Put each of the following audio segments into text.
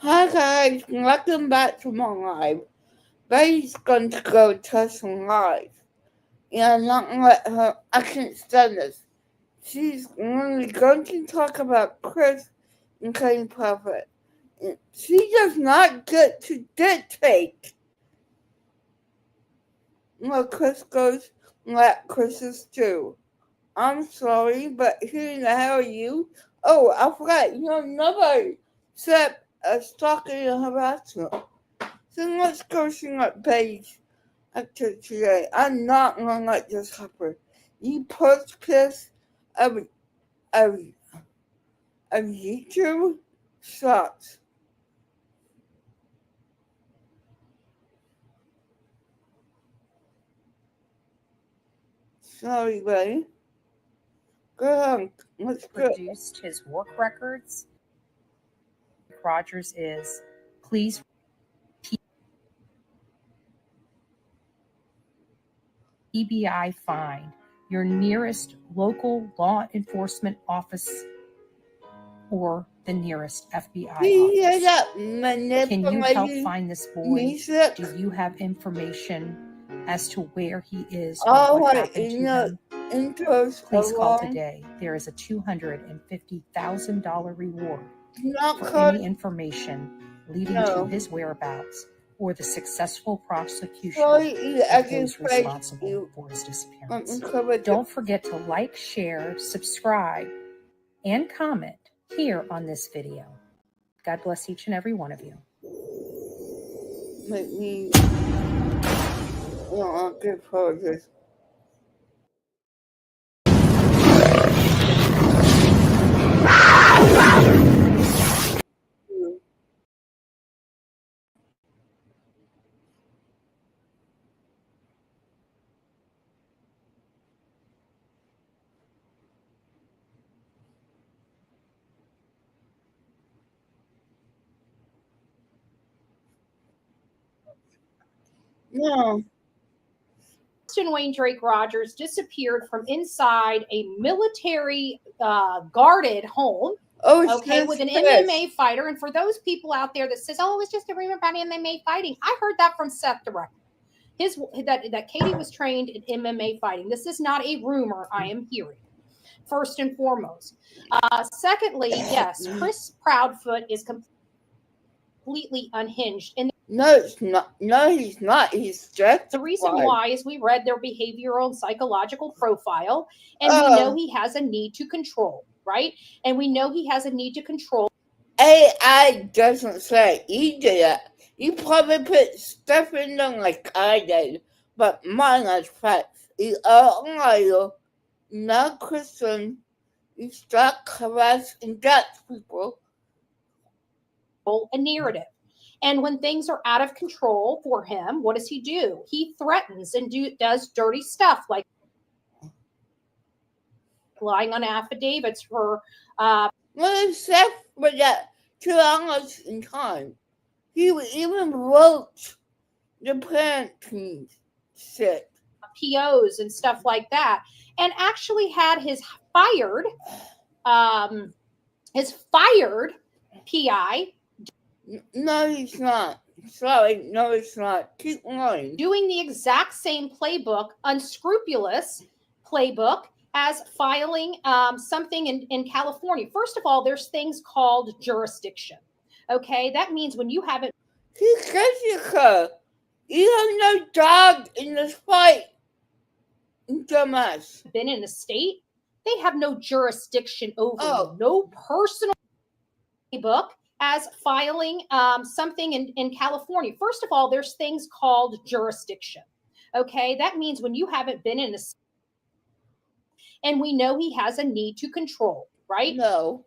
Hi guys, welcome back to my live. Betty's going to go test some live. And I'm not gonna let her accent stand this. She's only going to talk about Chris and Cutting Profit. She does not get to dictate what Chris goes let Chris's do. I'm sorry, but who the hell are you? Oh, I forgot, you're nobody except a stalking and harassment. So let's go see what Betty's up to today. I'm not gonna let this happen. You post piss of of YouTube sucks. Sorry, Betty. Go ahead. Let's go. Produced his work records. Rogers is, please EBI find your nearest local law enforcement office or the nearest FBI Do you hear office. that Can you help manipulating find this boy? music? Do you have information as to where he is or Oh, what right, happened to intros him? Please call along. today. There is a $250,000 reward Not for called. any information leading to No. his whereabouts or the successful prosecution Sorry, I of can those face responsible you. for his disappearance. Cover the Don't forget to like, share, subscribe, and comment here on this video. God bless each and every one of you. make me. I'll get for this. No. Wayne Drake Rogers disappeared from inside a military guarded home. Oh, Okay, with an MMA fighter. And for those people out there that says, "Oh, it was just a rumor about MMA fighting," I heard that from Seth directly. That Katie was trained in MMA fighting. This is not a rumor I am hearing. First and foremost. Secondly, yes, Chris Proudfoot is completely unhinged. And no, it's not. No, he's not. He's just the reason why is we read their behavioral and psychological profile, and we know he has a need to control, right? And we know he has a need to control. AI doesn't say you did it. You probably put stuff in them like I did, but mine is facts. You are a liar, not Christian. You start harassing Dutch people. A narrative. And when things are out of control for him, what does he do? He threatens and does dirty stuff like lying on affidavits for. Well, except for that 2 hours in time. He even wrote the parenting shit. POs and stuff like that, and actually had his fired PI. No, he's not. Sorry, no, it's not. Keep going. Doing the exact same playbook, unscrupulous playbook, as filing something in California. First of all, there's things called jurisdiction. Okay, that means when you haven't. Jessica, you have no dog in this fight. Dumbass. Been in a state, they have no jurisdiction over no personal playbook as filing something in California. First of all, there's things called jurisdiction. Okay, that means when you haven't been in a, and we know he has a need to control, right? No.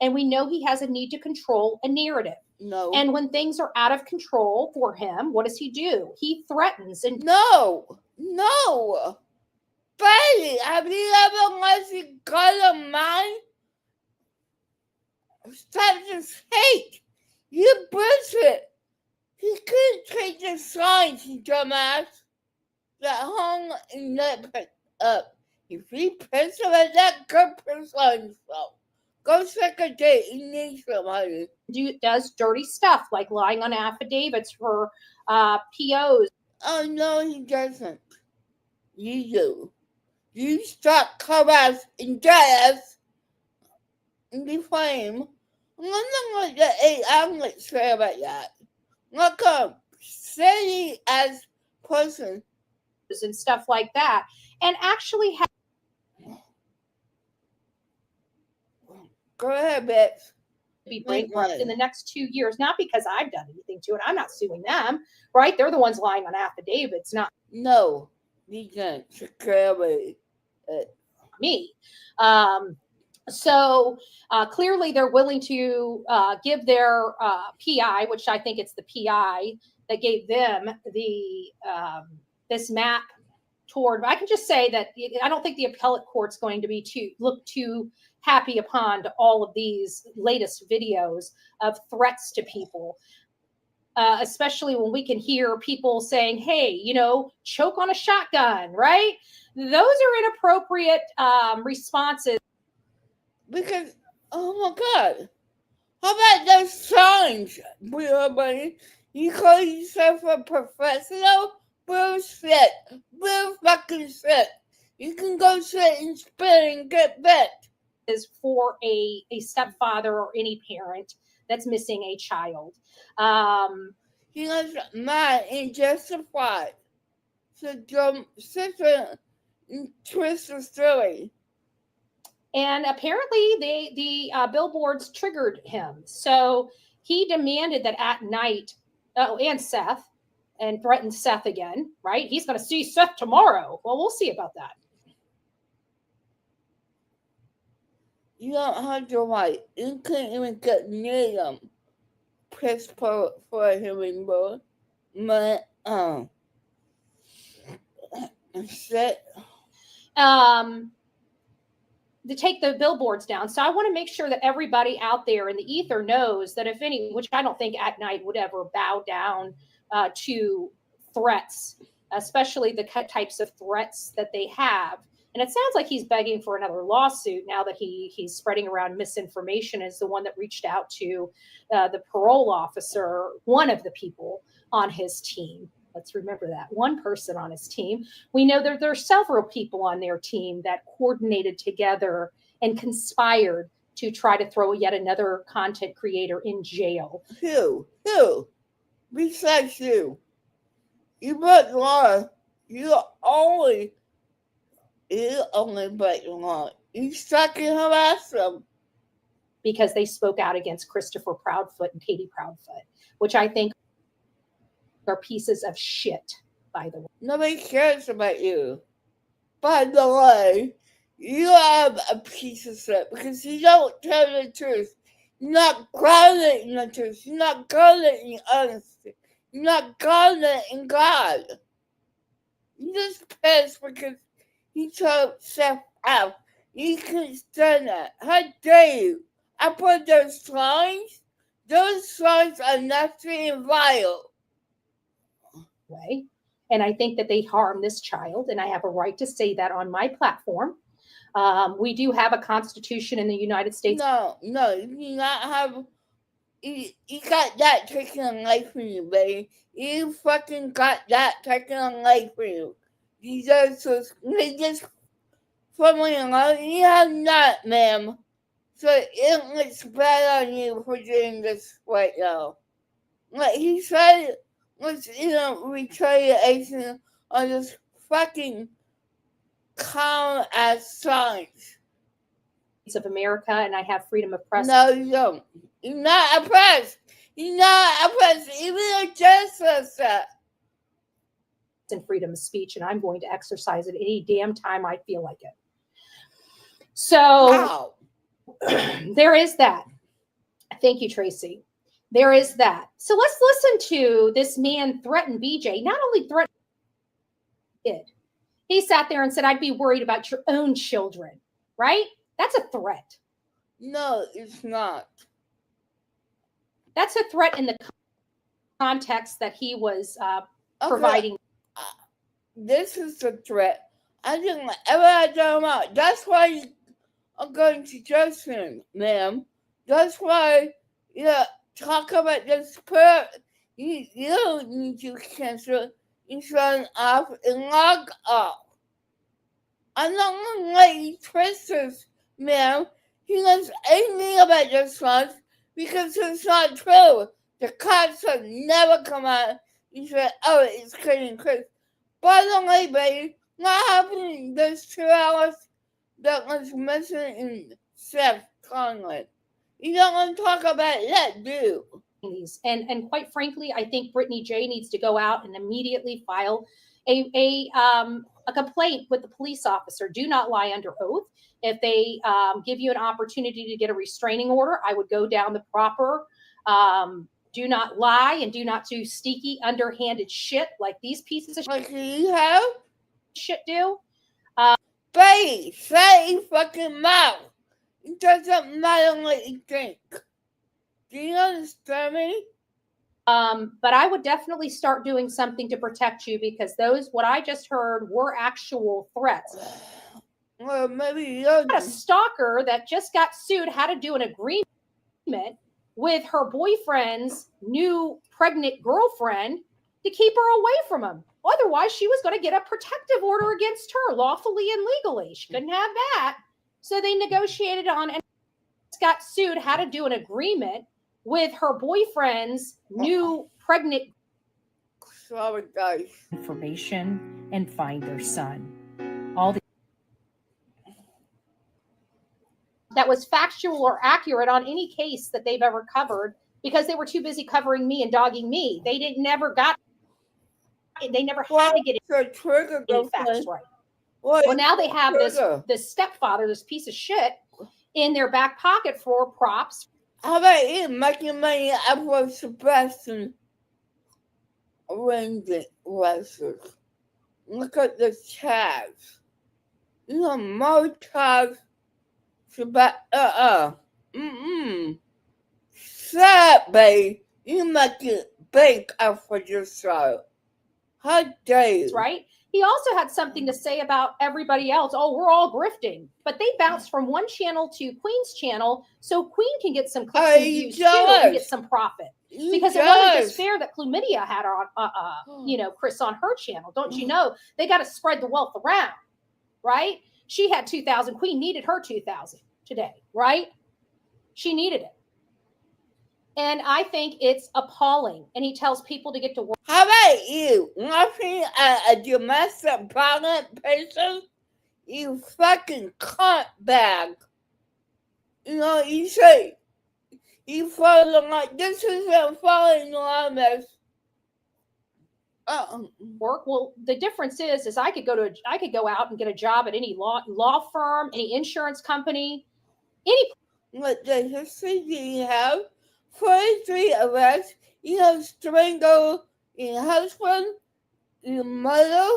And we know he has a need to control a narrative. No. And when things are out of control for him, what does he do? He threatens and no. Betty, have you ever let got a mind? Stop this hate. You bullshit. He couldn't take the signs, you dumbass. That hung and that put up. If he pissed about that, go piss on himself. Go suck a dick. You need somebody. Does dirty stuff like lying on affidavits for POs. Oh, no, he doesn't. You do. You start Clubhouse and death and defame. I'm not I'm not sure about that. Look up, steady as person. And stuff like that, and actually have Go ahead, bitch. be brainwashed in the next 2 years, not because I've done anything to it. I'm not suing them, right? They're the ones lying on affidavits, not No, you can't secure me. So clearly they're willing to give their PI, which I think it's the PI that gave them the this map toward. I can just say that I don't think the appellate court's going to be too happy upon all of these latest videos of threats to people. Especially when we can hear people saying, hey, choke on a shotgun, right? Those are inappropriate responses. Because, oh my God, how about those signs, buddy? You call yourself a professional? Bullshit. Bull fucking shit. You can go sit and spin and get bit. Is for a stepfather or any parent that's missing a child. He was mad and justified. So don't sit and twist the story. And apparently the billboards triggered him. So he demanded that at night, and Seth, and threatened Seth again, right? He's going to see Seth tomorrow. Well, we'll see about that. You don't have the right. You can't even get near them. Press for a human being. But, shit. To take the billboards down. So I want to make sure that everybody out there in the ether knows that if any, which I don't think At Night would ever bow down to threats, especially the types of threats that they have. And it sounds like he's begging for another lawsuit now that he's spreading around misinformation as the one that reached out to the parole officer, one of the people on his team. Let's remember that. One person on his team. We know there are several people on their team that coordinated together and conspired to try to throw yet another content creator in jail. Who? Besides you. You break the law. You only break the law. You suck and harass them. Because they spoke out against Christopher Proudfoot and Katie Proudfoot, which I think are pieces of shit, by the way. Nobody cares about you. By the way, you have a piece of shit because you don't tell the truth. You're not grounded in the truth. You're not grounded in honesty. You're not grounded in God. You just pissed because you told Seth out. You couldn't stand that. How dare you? I put those signs. Those signs are nasty and vile. Way. And I think that they harm this child, and I have a right to say that on my platform. We do have a constitution in the United States. No, you do not have. You got that taken away from you, baby. You fucking got that taken away from you. You just formally alone. You have not, ma'am. So it looks bad on you for doing this right now. Like he said. Was retaliation on this fucking calm ass signs of America, and I have freedom of press. No, you don't. You're not oppressed. You're not oppressed. Even though Jess says that. And freedom of speech, and I'm going to exercise it any damn time I feel like it. So wow. There is that. Thank you, Tracy. There is that. So let's listen to this man threaten BJ. Not only threatened it, he sat there and said, I'd be worried about your own children, right? That's a threat. No, it's not. That's a threat in the context that he was providing. This is a threat. I didn't ever talk about. That's why are going to Justin, ma'am. That's why talk about this you don't need to cancel and sign off and log off. I'm not gonna let you twist this, ma'am. He knows anything about this one because it's not true. The cops have never come out and said, oh, it's Katie and Chris. By the way, baby, what happened in those 2 hours that was missing in Seth Conlon? You don't want to talk about that, do you? These and quite frankly, I think Brittany J needs to go out and immediately file a complaint with the police officer. Do not lie under oath. If they give you an opportunity to get a restraining order, I would go down the proper. Do not lie and do not do sneaky, underhanded shit like these pieces of Like you have? shit do. Baby, shut your fucking mouth. It doesn't matter what you think. Do you understand me? But I would definitely start doing something to protect you because what I just heard were actual threats. Well, maybe you're A stalker that just got sued had to do an agreement with her boyfriend's new pregnant girlfriend to keep her away from him. Otherwise, she was going to get a protective order against her lawfully and legally. She couldn't have that. So they negotiated on and got sued, had to do an agreement with her boyfriend's new pregnant. Sorry, guys. Information and find their son. All the That was factual or accurate on any case that they've ever covered because they were too busy covering me and dogging me. They never had to get the facts right. Well, now they have this stepfather, this piece of shit, in their back pocket for props. How about you making money off of Sebastian Rangers? Look at the tags. You know, more tags. Shut, babe. You make it big off of yourself. How dare you? Right? He also had something to say about everybody else. Oh, we're all grifting. But they bounced from one channel to Queen's channel so Queen can get some clicks and views too and get some profit. Because it wasn't just fair that Chlamydia had on, Chris on her channel. Don't you know? They got to spread the wealth around, right? She had 2,000. Queen needed her 2,000 today, right? She needed it. And I think it's appalling. And he tells people to get to work. How about you? Laughing at a domestic violence patient? You fucking cunt bag. You say, you follow like this isn't following Lamas. Work. Well, the difference is I could go out and get a job at any law firm, any insurance company, any. What the history do you have? 43 arrests. You have strangled your husband, your mother.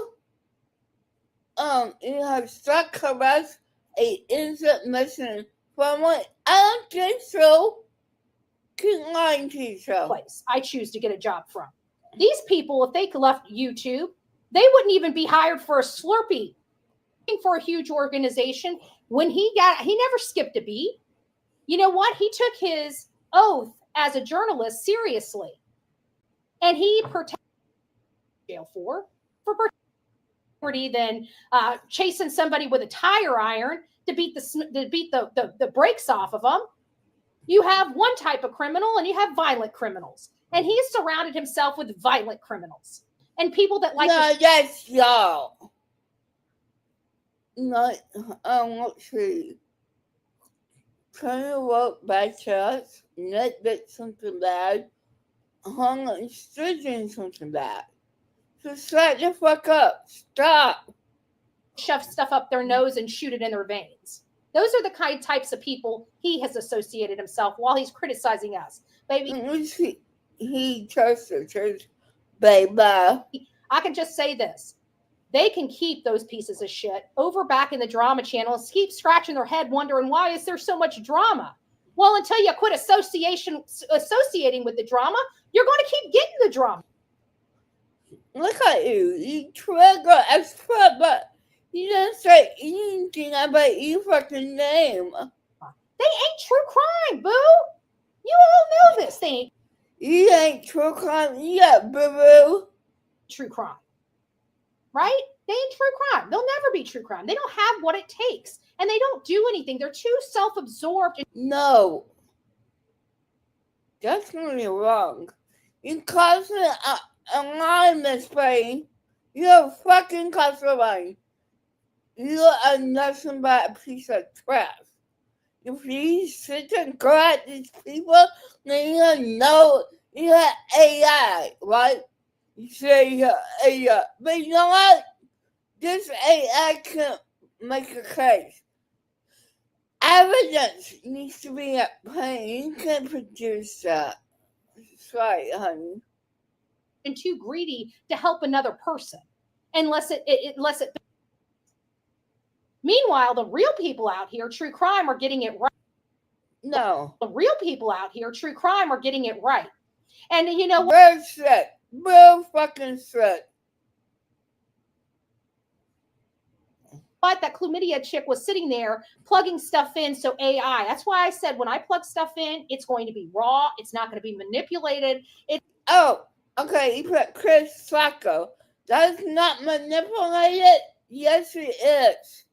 You have struck harassed an innocent missing family. I don't think so. Keep lying to yourself. Place I choose to get a job from. These people, if they left YouTube, they wouldn't even be hired for a Slurpee. For a huge organization, when he never skipped a beat. You know what? He took his oath as a journalist seriously, and he protected jail for property than chasing somebody with a tire iron to beat the brakes off of them. You have one type of criminal, and you have violent criminals. And he surrounded himself with violent criminals and people that like. No, that's y'all. No, let's see. Trying to work by chance, not that something bad, hung on doing something bad. So shut the fuck up. Stop. Shove stuff up their nose and shoot it in their veins. Those are the types of people he has associated himself while he's criticizing us. Baby. He trusted his baby. I can just say this. They can keep those pieces of shit over back in the drama channel and keep scratching their head wondering why is there so much drama? Well, until you quit associating with the drama, you're going to keep getting the drama. Look at you. You trigger expert, but You didn't say anything about your fucking name. They ain't true crime, boo. You all know this. They ain't You ain't true crime yet, boo-boo. true crime. Right? They ain't true crime. They'll never be true crime. They don't have what it takes. And they don't do anything. They're too self-absorbed. No. That's really wrong. You're causing a anonymous brain. You're a fucking customer. You are nothing but a piece of trash. If you sit and go at these people, then you know you're AI, right? You say you're AI. But you know what? This AI can make a case. Evidence needs to be at play. You can produce that. Sorry, honey. And too greedy to help another person. Unless it Meanwhile, the real people out here, true crime, are getting it right. No. The real people out here, true crime, are getting it right. And you know what? Real shit. Real fucking shit. But that chlamydia chick was sitting there plugging stuff in. So AI. That's why I said when I plug stuff in, it's going to be raw. It's not going to be manipulated. Oh, okay. You put Chris Sacco. That is not manipulated. Yes, it is.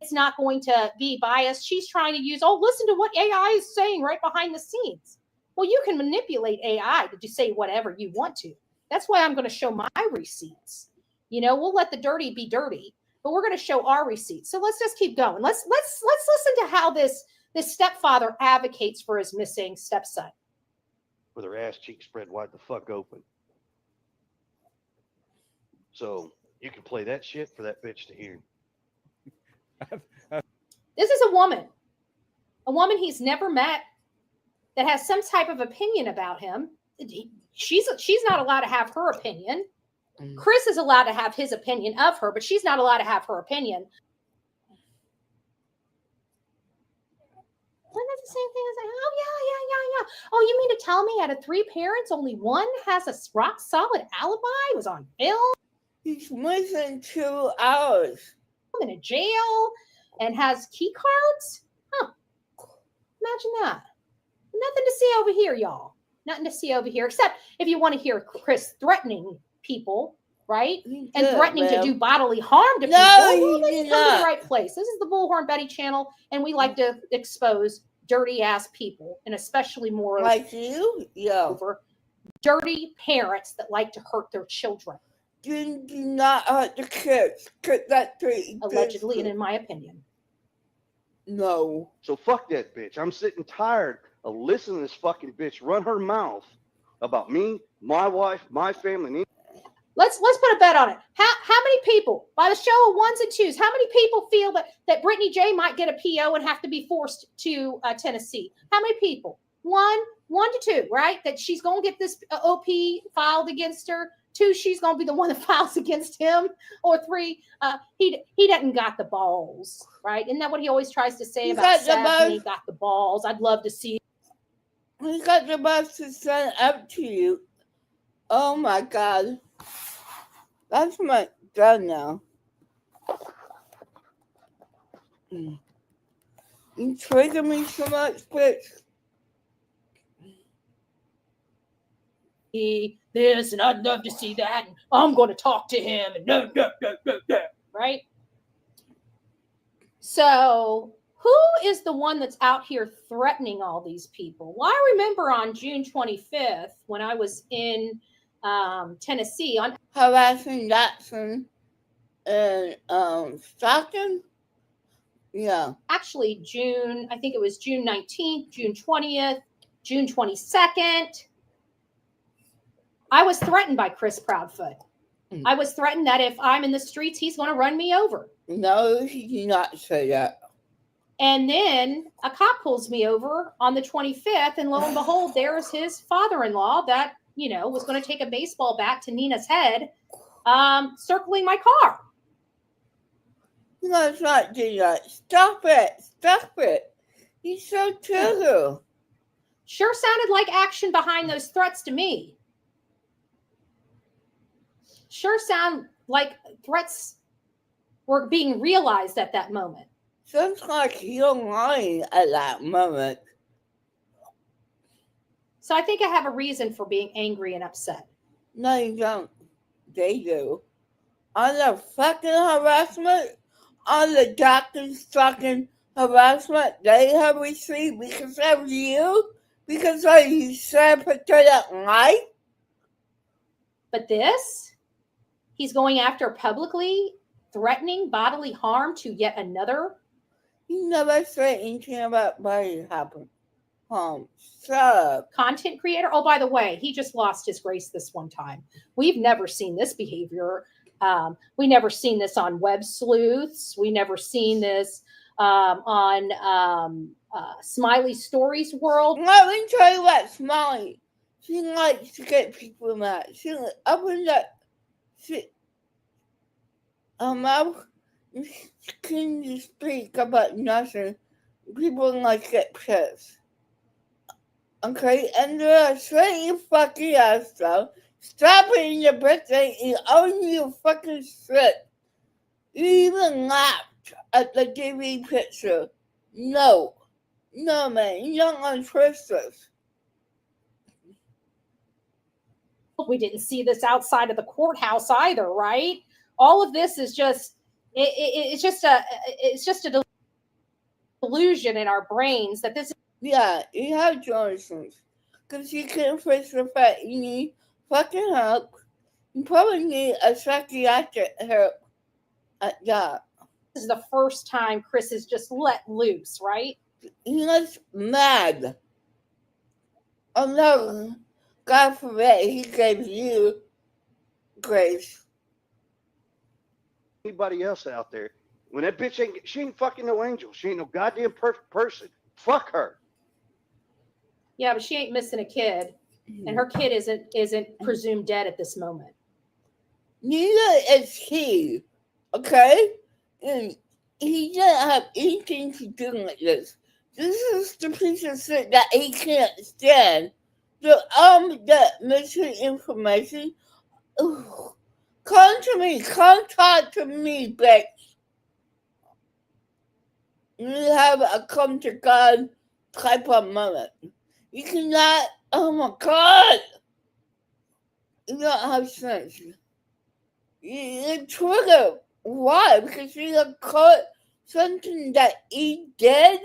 It's not going to be biased. She's trying to use, listen to what AI is saying right behind the scenes. Well, you can manipulate AI to just say whatever you want to. That's why I'm going to show my receipts. You know, we'll let the dirty be dirty, but we're going to show our receipts. So let's just keep going. Let's listen to how this stepfather advocates for his missing stepson. With her ass cheeks spread wide the fuck open. So you can play that shit for that bitch to hear. This is a woman he's never met that has some type of opinion about him. She's not allowed to have her opinion. Chris is allowed to have his opinion of her, but she's not allowed to have her opinion. Isn't that the same thing as, yeah. Oh, you mean to tell me out of 3 parents, only one has a rock solid alibi, was on film? He's missing 2 hours. In a jail and has key cards? Huh. Imagine that. Nothing to see over here, y'all. Nothing to see over here, except if you want to hear Chris threatening people, right? And threatening to do bodily harm to people. Well, then you come to the right place. This is the Bullhorn Betty channel, and we like to expose dirty ass people, and especially more like you, over dirty parents that like to hurt their children. Do not hurt the kids. Allegedly, and in my opinion. No. So fuck that bitch. I'm sitting tired of listening to this fucking bitch run her mouth about me, my wife, my family. Let's put a bet on it. How many people, by the show of ones and twos, how many people feel that Brittany J might get a PO and have to be forced to Tennessee? How many people? One to 2, right? That she's going to get this OP filed against her. 2, she's going to be the one that files against him. Or 3, he doesn't got the balls, right? Isn't that what he always tries to say about Seth? He got the balls. I'd love to see. He got the balls to send up to you. Oh my God. That's my done now. You trigger me so much, bitch. This, and I'd love to see that, and I'm going to talk to him, and no, right? So who is the one that's out here threatening all these people? Well, I remember on June 25th when I was in Tennessee on harassing Jackson and Stockton. Yeah. Actually, I think it was June 19th, June 20th, June 22nd. I was threatened by Chris Proudfoot. I was threatened that if I'm in the streets, he's going to run me over. No, he did not say that. And then a cop pulls me over on the 25th, and lo and behold, there's his father-in-law that, was going to take a baseball bat to Nina's head, circling my car. No, it's not do that. Stop it. He's so true. Sure sounded like action behind those threats to me. Sure sound like threats were being realized at that moment. Sounds like you're lying at that moment. So I think I have a reason for being angry and upset. No, you don't. They do. On the fucking harassment, on the doctor's fucking harassment they have received because of you, because of you said pathetic life. But this, he's going after publicly threatening bodily harm to yet another. You never say anything about body happen. Shut up. Content creator. Oh, by the way, he just lost his grace this one time. We've never seen this behavior. We never seen this on Web Sleuths. We never seen this on Smiley Stories World. Let me tell you about Smiley. She likes to get people mad. She opened up her mouth. She can just speak about nothing. People like get pissed. Okay, and shut your fucking ass down. Stop eating your birthday and own your fucking shit. You even laughed at the TV picture. No. No, man, you're not gonna trust us. We didn't see this outside of the courthouse either, right? All of this is just it's just a delusion in our brains that this. Yeah, you have Johnson's. Because you can't face the fact you need fucking help. You probably need a psychiatric help at that. This is the first time Chris is just let loose, right? He was mad. Oh no, God forbid he gave you grace. Anybody else out there? When that bitch she ain't fucking no angel. She ain't no goddamn perfect person. Fuck her. Yeah, but she ain't missing a kid, and her kid isn't presumed dead at this moment. Neither is he, okay? And he didn't have anything to do with this. This is the piece of shit that he can't stand. The missing information. Ugh. Come to me. Come talk to me, bitch. You have a come to God type of moment. You cannot, oh my God. You don't have sense. You're triggered. Why? Because you got caught something that he did?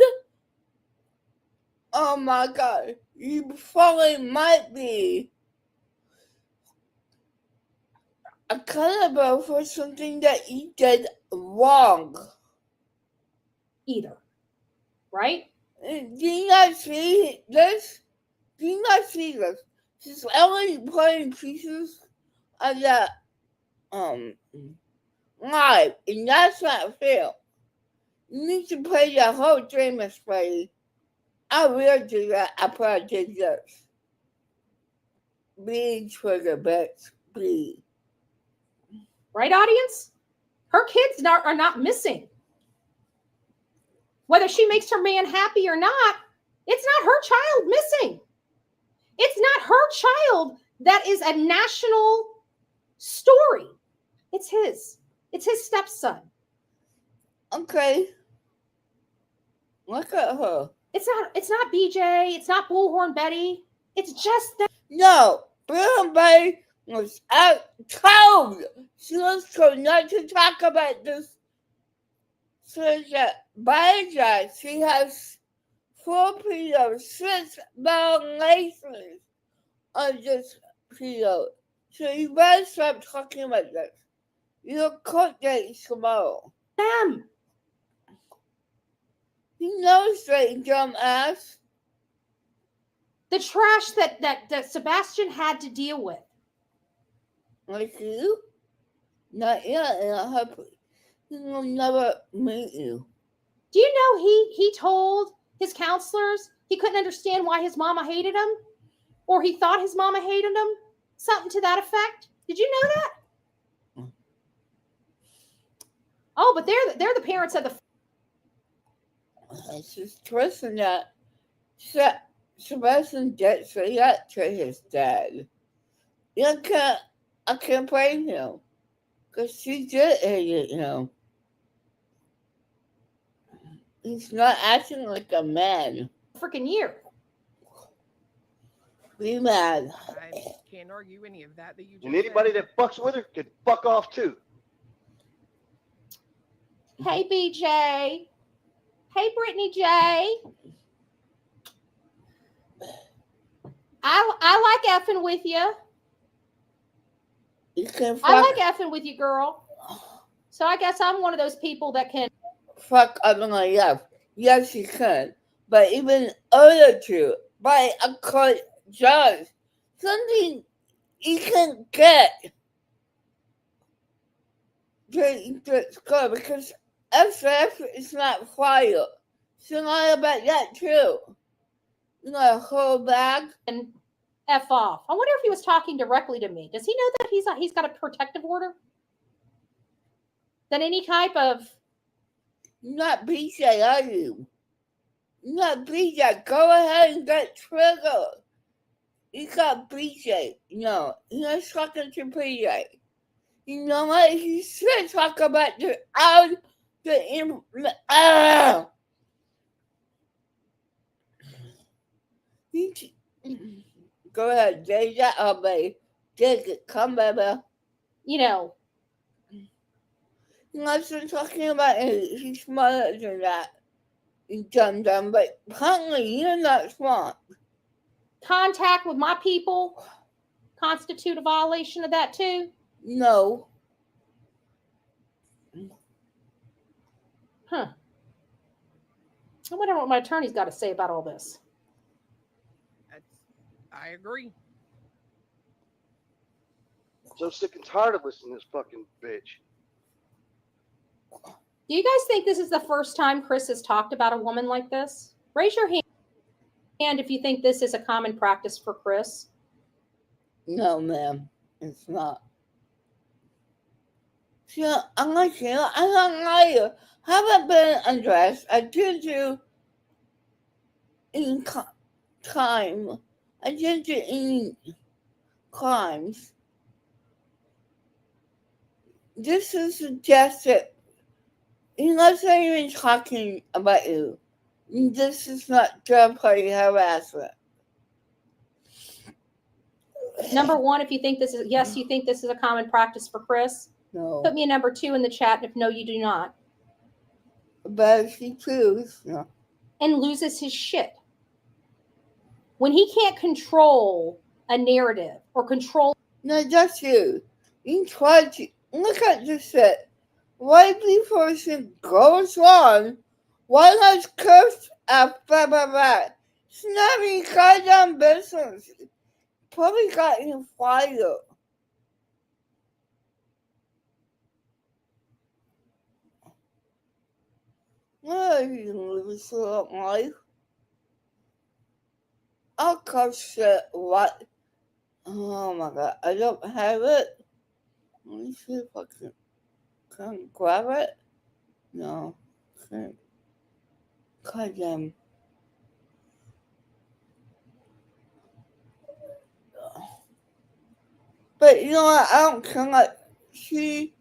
Oh my God. You probably might be accountable for something that he did wrong. Either. Right? Do you not see this? Do you not see this? She's only playing pieces of that live, and that's not fair. You need to play the whole James play. I will do that after I did this. Be trigger, bitch. Be. Right, audience? Her kids are not missing. Whether she makes her man happy or not, it's not her child missing. It's not her child that is a national story. It's his. It's his stepson. Okay. Look at her. It's not BJ. It's not Bullhorn Betty. It's just that. No, Bullhorn Betty was out told. She was told not to talk about this. So that by that she has 4 pillows, 6 violations on this pillow. So you better stop talking about this. Your court date tomorrow. Them. He knows that, you dumbass. The trash that Sebastian had to deal with. Like you? Not yet, and I hope he will never meet you. Do you know he told his counselors he couldn't understand why his mama hated him? Or he thought his mama hated him? Something to that effect. Did you know that? Oh, but they're the parents of the. It's just twisting that Sebastian did say that to his dad. I can't blame him. Because she's an idiot, you know. He's not acting like a man. Freaking year. Be mad. I can't argue any of that you just And anybody said. that fucks with her could fuck off too. Hey, BJ. Hey, Brittany J. I like effing with you. You can I fuck, like effing with you, girl. So I guess I'm one of those people that can. fuck up and like, yes, you can. But even other two, by a court judge, something you can get that's good because SF is not fire. So not about that too. You got a whole bag. And F off. I wonder if he was talking directly to me. Does he know that he's got a protective order? Than any type of. You're not BJ, are you? You're not BJ. Go ahead and get triggered. You got BJ. No, you're not talking to BJ. You know what? He should talk about the out the Go ahead, take that up, baby. Take it. Come, baby. You know, You're not still talking about it. He's smarter than that. You dumb, but apparently you're not smart. contact with my people constitute a violation of that too. No. Huh. I wonder what my attorney's got to say about all this. I agree. So sick and tired of listening to this fucking bitch. Do you guys think this is the first time Chris has talked about a woman like this? Raise your hand if you think this is a common practice for Chris. No, ma'am. It's not. See, I'm like you. I'm not liar. Haven't been undressed. I did do in time. I did do in crimes. This is suggested. He's not even talking about you. This is not third-party harassment. Number one, if you think this is, yes, you think this is a common practice for Chris. No. Put me a number 2 in the chat if no, you do not. But if he chooses, no. And loses his shit. When he can't control a narrative or control. No, that's you. You try to look at this shit. Why before shit goes on? Why not curse at blah blah blah? It's not even goddamn business. Probably got him fired. Oh, you lose your life. I'll curse shit. What? Oh my god, I don't have it. Let me see if I can grab it. No, can't. God damn. But you know what? I don't care. Like, she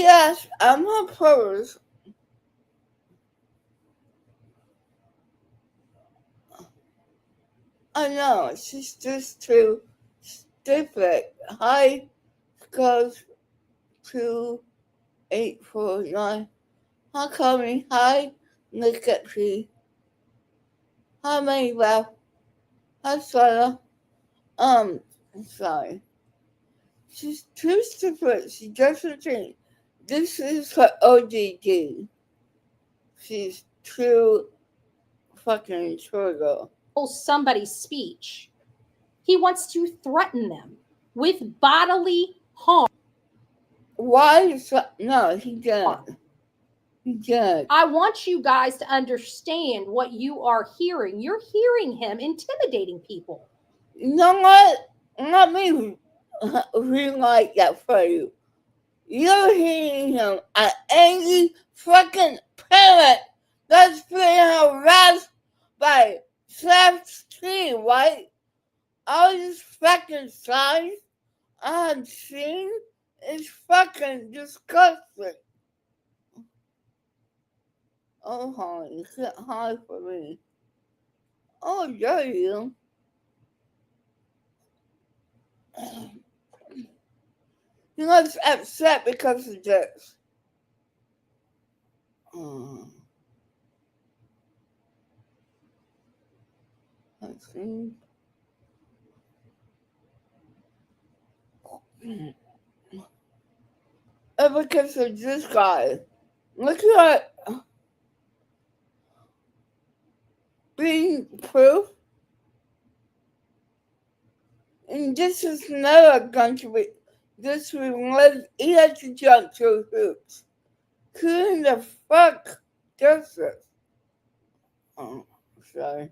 asked, I'm her purse. I know, she's just too stupid. Hi, goes 2849. Hi, Tommy. Hi, Nick at P. Hi, Maybeth. Hi, Sarah. I'm sorry. She's too stupid. She doesn't think this is her ODD. She's too fucking trigger. Somebody's speech. He wants to threaten them with bodily harm. Why is that? No, he didn't. He didn't. I want you guys to understand what you are hearing. You're hearing him intimidating people. You know what? Let me rewrite that for you. You're hearing him, an angry fucking parent that's being harassed by self-esteem, right? All these fucking signs I have seen It's fucking disgusting. Oh, honey, you can't hide from me. Oh, dare you? You're not upset because of this. Let's see. And because of this guy. Look at being proof. And this is never going to be. This was, he had to jump through hoops. Who the fuck does this? Oh, sorry.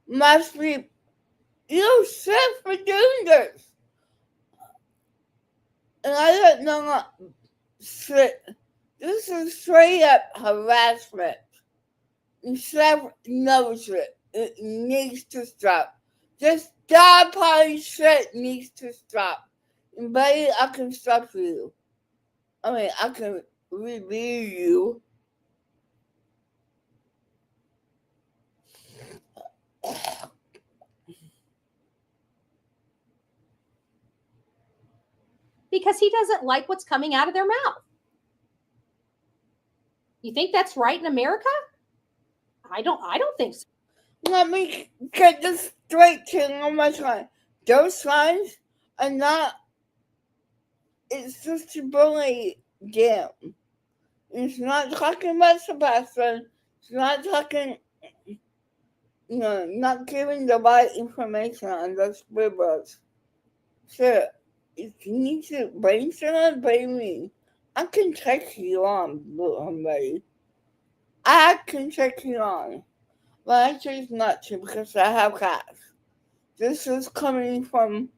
Must be you set for doing this. And I don't know what this is straight up harassment. And Seth knows it. It needs to stop. This dog party shit needs to stop. And baby, I can stop you. I mean, I can review you. Because he doesn't like what's coming out of their mouth. You think that's right in America? I don't think so. Let me get this straight to you one time. Those signs are not, it's just to bully them. It's not talking about Sebastian. It's not talking, not giving the right information on those papers. So, if you need to bring someone, bring me. I can take you on, buddy. I can take you on. But I choose not to because I have cats. This is coming from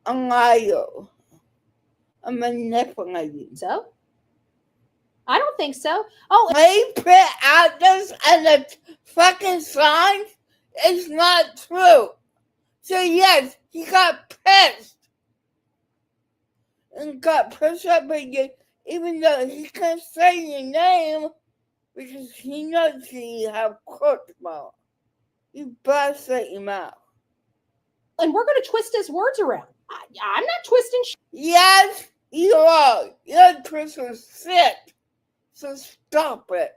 a liar. I'm manipulating. So? I don't think so. Oh, they put out this and the fucking signs. It's not true. So yes, he got pissed. And got pissed up again, even though he can't say your name because he knows you have charisma. You better say your mouth. and we're going to twist his words around. I'm not twisting shit. Yes, you are. You're twisting shit. So stop it.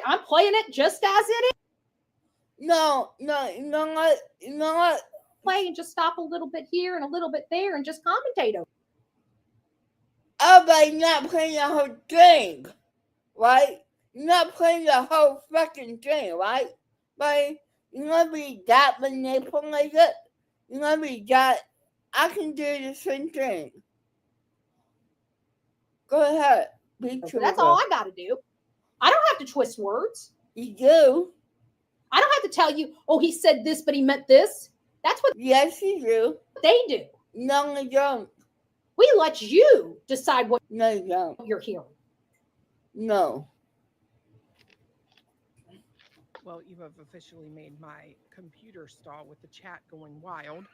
I'm playing it just as it is. No, you know what? Play and just stop a little bit here and a little bit there and just commentate over. Everybody's not playing the whole thing, right? You're not playing the whole fucking thing, right? But you're gonna be that manipulated. You're gonna be that. I can do the same thing. Go ahead. Be true. That's all I got to do. I don't have to twist words. You do. I don't have to tell you, oh, he said this, but he meant this. That's what Yes, you do. they do. No, you don't. We let you decide what No, you don't. you're hearing. No. Well, you have officially made my computer stall with the chat going wild.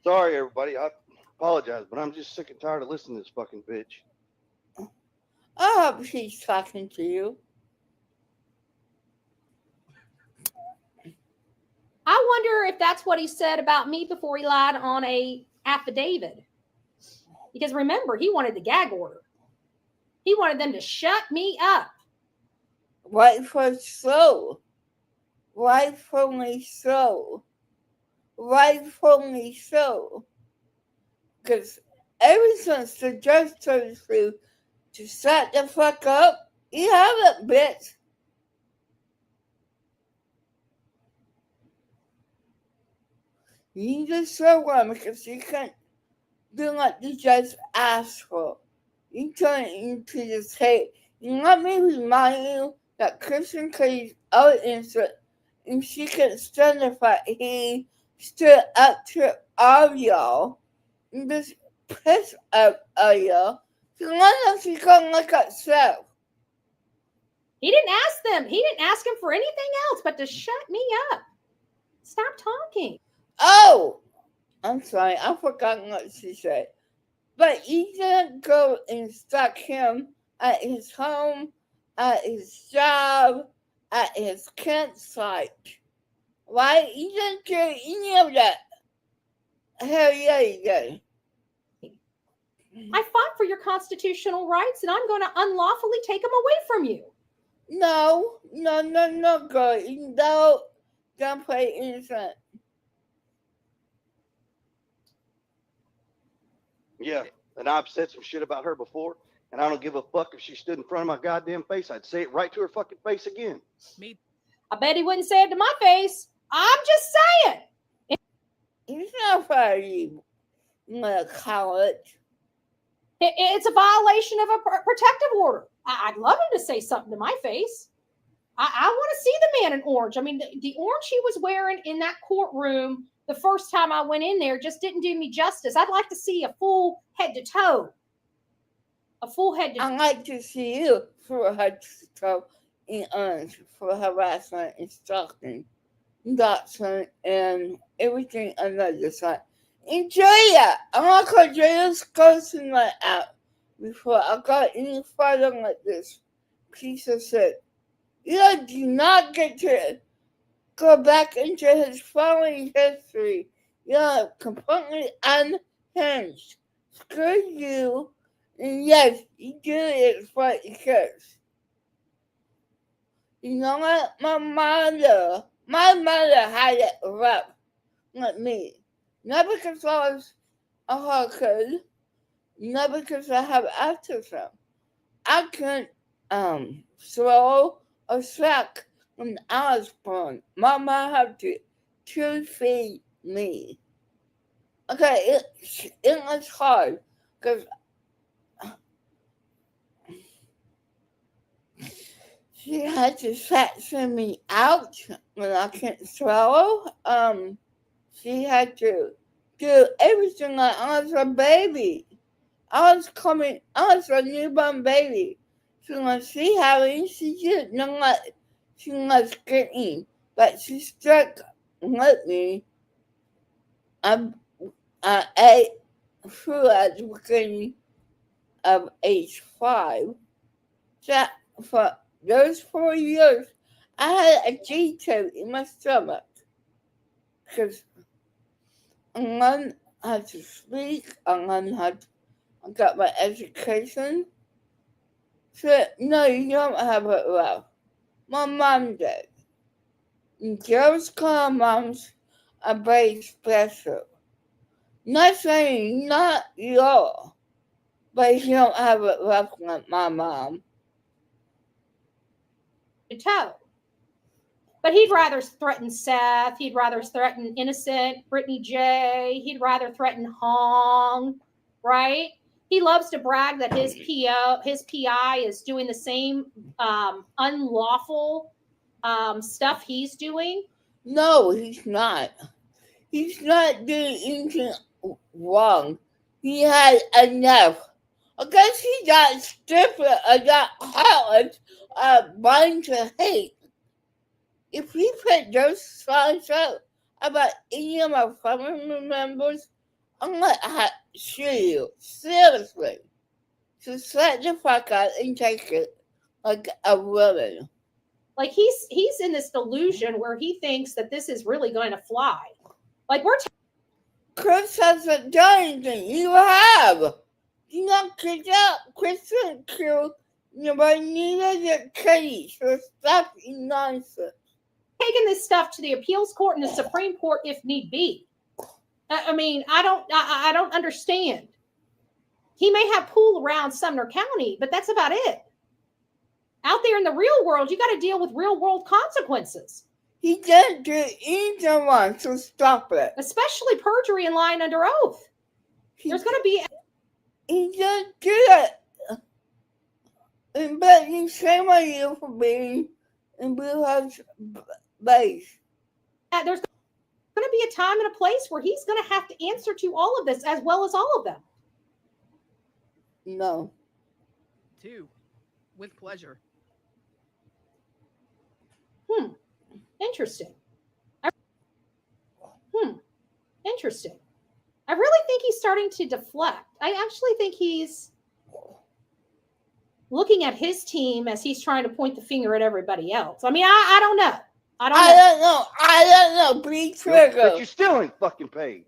Sorry, everybody. I apologize, but I'm just sick and tired of listening to this fucking bitch. I hope she's talking to you. I wonder if that's what he said about me before he lied on a affidavit. Because remember, he wanted the gag order. He wanted them to shut me up. Rightfully so. Rightfully so. Rightfully so. Because ever since the judge told you to shut the fuck up, you haven't, bitch. You just so one because you can't do what the judge asked for. You turn it into this hate. You let me remind you that Christian Katie's out innocent and she can stand the fact he stood up to all y'all and just pissed up all y'all. So why don't you go look at Seth? He didn't ask them. He didn't ask him for anything else but to shut me up. Stop talking. Oh, I'm sorry, I forgot what she said. But you didn't go and stalk him at his home, at his job, at his campsite. Right? You didn't do any of that. Hell yeah, you did. I fought for your constitutional rights, and I'm going to unlawfully take them away from you. No, girl. You don't play innocent. Yeah, and I've said some shit about her before, and I don't give a fuck if she stood in front of my goddamn face. I'd say it right to her fucking face again. Me, I bet he wouldn't say it to my face. I'm just saying. It's not for you, college. It's a violation of a protective order. I'd love him to say something to my face. I want to see the man in orange. I mean, the orange he was wearing in that courtroom the first time I went in there just didn't do me justice. I'd like to see a full head to toe. A full head to toe. I'd like to see you for her stuff in orange for harassment and stalking, doxing, and everything under the sun. And Julia, I'm not going to just cursing that out before I got any further like this piece of shit. You do not get to go back into his family history. You're completely unhinged. Screw you. And yes, you do it for the kids. You know what? My mother had it rough, like me. Not because I was a hard kid, not because I have autism. I couldn't swallow or suck when I was born. My mom had to feed me. Okay, it was hard because she had to send me out when I couldn't swallow. She had to do everything like I was a baby. I was a newborn baby. She was having, she didn't know what she was getting, but she stuck with me. I ate food at the beginning of age 5. So for those 4 years, I had a G-tube in my stomach because I learned how to speak, I got my education. So, no, you don't have it rough. My mom did. And girls' call moms are very special. Not saying not you all, but you don't have it rough like my mom. Toe. But he'd rather threaten Seth. He'd rather threaten Innocent, Brittany J. He'd rather threaten Hong, right? He loves to brag that his PI is doing the same unlawful stuff he's doing. No, he's not. He's not doing anything wrong. He had enough. I guess he got stupid or got college blind to hate. If he put those songs up about any of my family members, I'm gonna sue you. Seriously. So shut the fuck up and take it like a woman. Like he's in this delusion where he thinks that this is really going to fly. Like Chris hasn't done anything. You have. Do not get up. Chris didn't kill nobody, neither did Katie. So stop your nonsense. taking this stuff to the appeals court and the Supreme Court if need be. I mean, I don't understand. He may have pool around Sumner County, but that's about it. Out there in the real world, you got to deal with real world consequences. He didn't do anything wrong, so stop it. Especially perjury and lying under oath. There's going to be... He didn't do it. But he shame on you for being in Blue House base. There's going to be a time and a place where he's going to have to answer to all of this as well as all of them. No. 2, with pleasure. Interesting. interesting. I really think he's starting to deflect. I actually think he's looking at his team as he's trying to point the finger at everybody else. I mean, I don't know. I don't know. Be But trigger. you still ain't fucking paid.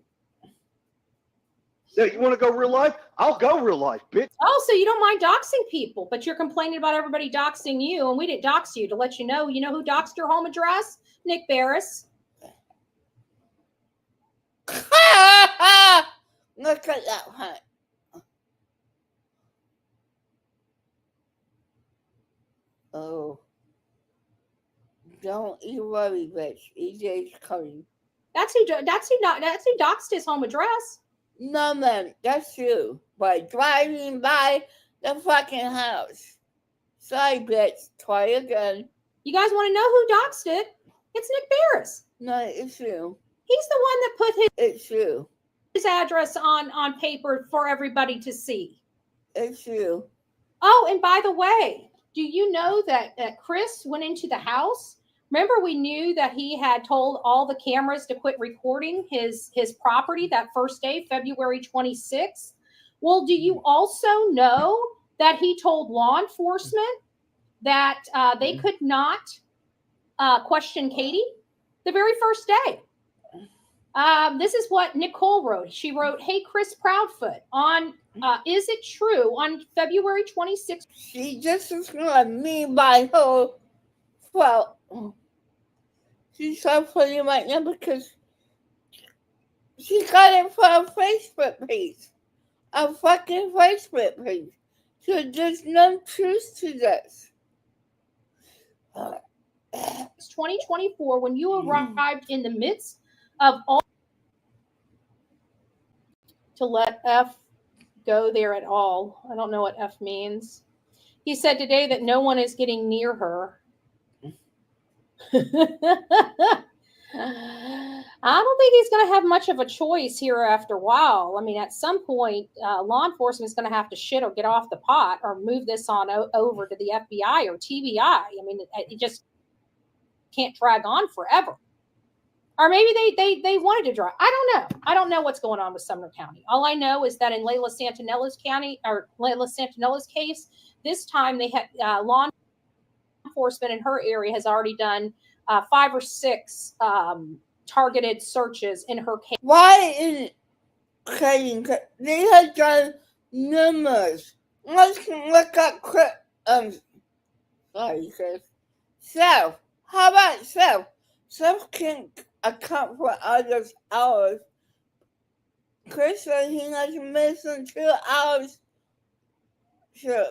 Now, you want to go real life? I'll go real life, bitch. Oh, so you don't mind doxing people, but you're complaining about everybody doxing you, and we didn't dox you to let you know. You know who doxed your home address? Nick Barris. Look at that hunt. Oh. Don't you worry, bitch. EJ's coming. That's who doxed his home address. No, man, that's you. By driving by the fucking house. Sorry, bitch. Try again. You guys want to know who doxed it? It's Nick Barris. No, it's you. He's the one that put It's you. his address on paper for everybody to see. It's you. Oh, and by the way, do you know that Chris went into the house? Remember, we knew that he had told all the cameras to quit recording his property that first day, February 26th. Well, do you also know that he told law enforcement that they could not question Katie the very first day? This is what Nicole wrote. She wrote, "Hey, Chris Proudfoot, on is it true on February 26th?" She just was gonna me by her. Well, she's so funny right now because she got it for a Facebook page. A fucking Facebook page. So there's no truth to this. It's 2024 when you arrived in the midst of all to let F go there at all. I don't know what F means. He said today that no one is getting near her. I don't think he's going to have much of a choice here after a while. I mean, at some point, law enforcement is going to have to shit or get off the pot or move this on over to the FBI or TBI. I mean, it just can't drag on forever. Or maybe they wanted to drag. I don't know. I don't know what's going on with Sumner County. All I know is that in Layla Santinella's case, this time they had law enforcement in her area has already done 5 or 6 targeted searches in her case. Why is it crazy? They have done numbers. Let's look up sorry, Chris. Self. How about self? Self can account for others' hours. Chris said he has missing 2 hours.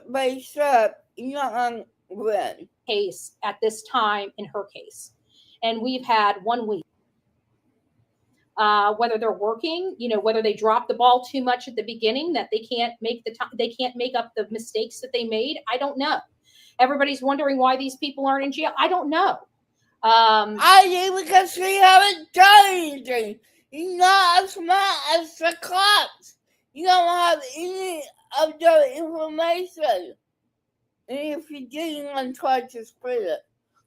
By self, you're on win. Case at this time in her case, and we've had 1 week. Whether they're working, whether they drop the ball too much at the beginning that they can't make up the mistakes that they made. I don't know. Everybody's wondering why these people aren't in jail. I don't know. I think because we haven't done anything. You're not as smart as the cops. You don't have any of the information. And if you're getting on trying to spread it,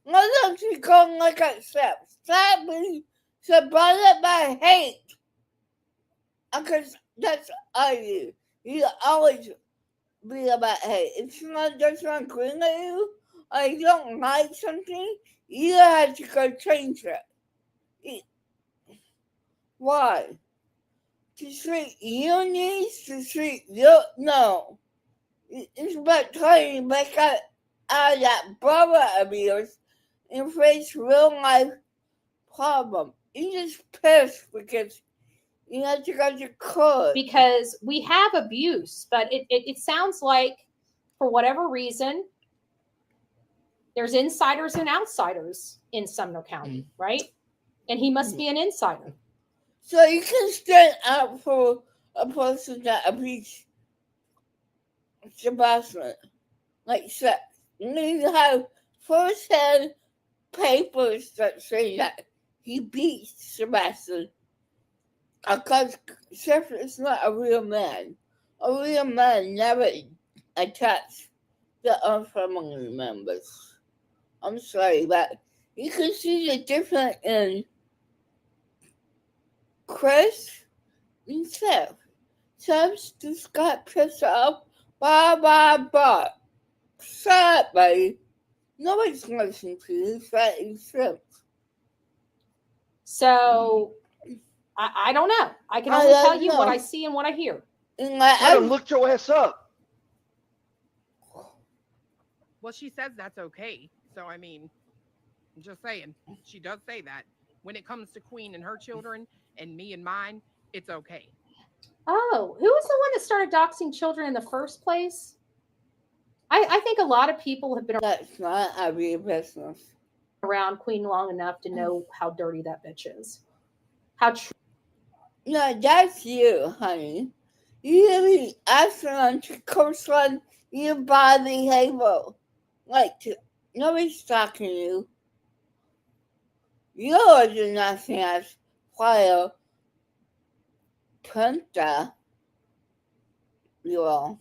why don't you go and look at steps? Stop being surrounded by hate. Because that's all you. You always be about hate. If someone doesn't agree with you, or you don't like something, you have to go change it. Why? To treat your needs, to treat your... No. It's about trying to make out of that brother abuse and face real life problem. You just pissed because you have to go to court. Because we have abuse, but it sounds like for whatever reason, there's insiders and outsiders in Sumner County, right? And he must be an insider. So you can stand up for a person that abused Sebastian. Like, you have first-hand papers that say that he beat Sebastian. Because Seth is not a real man. A real man never attacks the other family members. I'm sorry, but you can see the difference in Chris Except, some just got pissed off. Blah, blah, blah. Shut up, buddy. Nobody's listening to you. That except. So I don't know. I can I only don't tell you what know. I see and what I hear. And like, Tell them, look your ass up. Well, she says that's okay. So, I mean, I'm just saying, she does say that. When it comes to Queen and her children and me and mine, it's okay. Oh, who was the one that started doxing children in the first place? I think a lot of people have been that's not a real business. around Queen long enough to know how dirty that bitch is. How true. No, that's you, honey. You really asking them to coach on your body behavior. Like, nobody's talking to you. You're the nothing as fire punter. You are.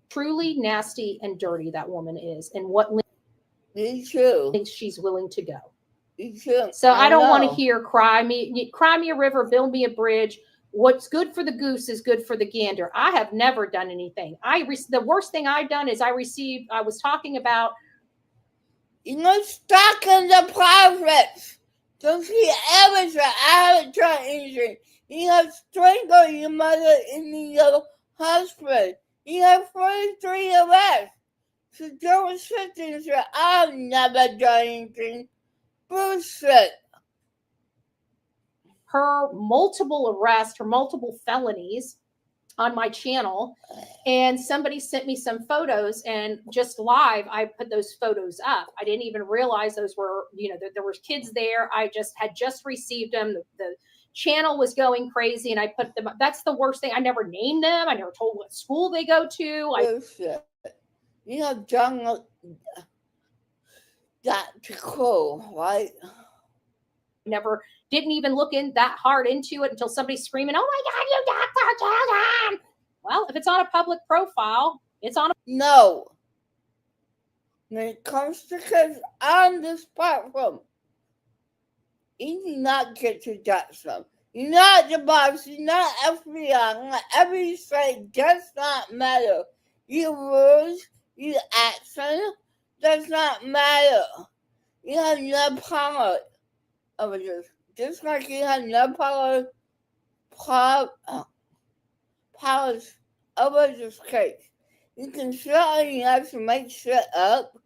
Truly nasty and dirty that woman is, and what Me too. lengths she's willing to go. Me too. So I don't want to know. hear cry me a river, build me a bridge. What's good for the goose is good for the gander. I have never done anything. The worst thing I've done is I was talking about. You know, stuck in the profits. Don't you ever say, I haven't done anything. You have strangled your mother in your husband. You have 43 arrests. So don't sit there and say, I've never done anything. Bullshit. Her multiple arrests, her multiple felonies on my channel, and somebody sent me some photos, and just live I put those photos up. I didn't even realize those were, there were kids there. I had just received them. The channel was going crazy, and I put them up. That's the worst thing. I never named them. I never told what school they go to. Bullshit. You have done that to cool, right? Never didn't even look in that hard into it until somebody's screaming, "Oh my God, you doxed our children!" Well, if it's on a public profile, it's on. No. When it comes to kids on this platform, you do not get to dox them. You're not the boss. You're not FBI. Not every state does not matter. Your words, your action does not matter. You have no power over this. Just like you have no powers over this case. You can certainly have to make shit up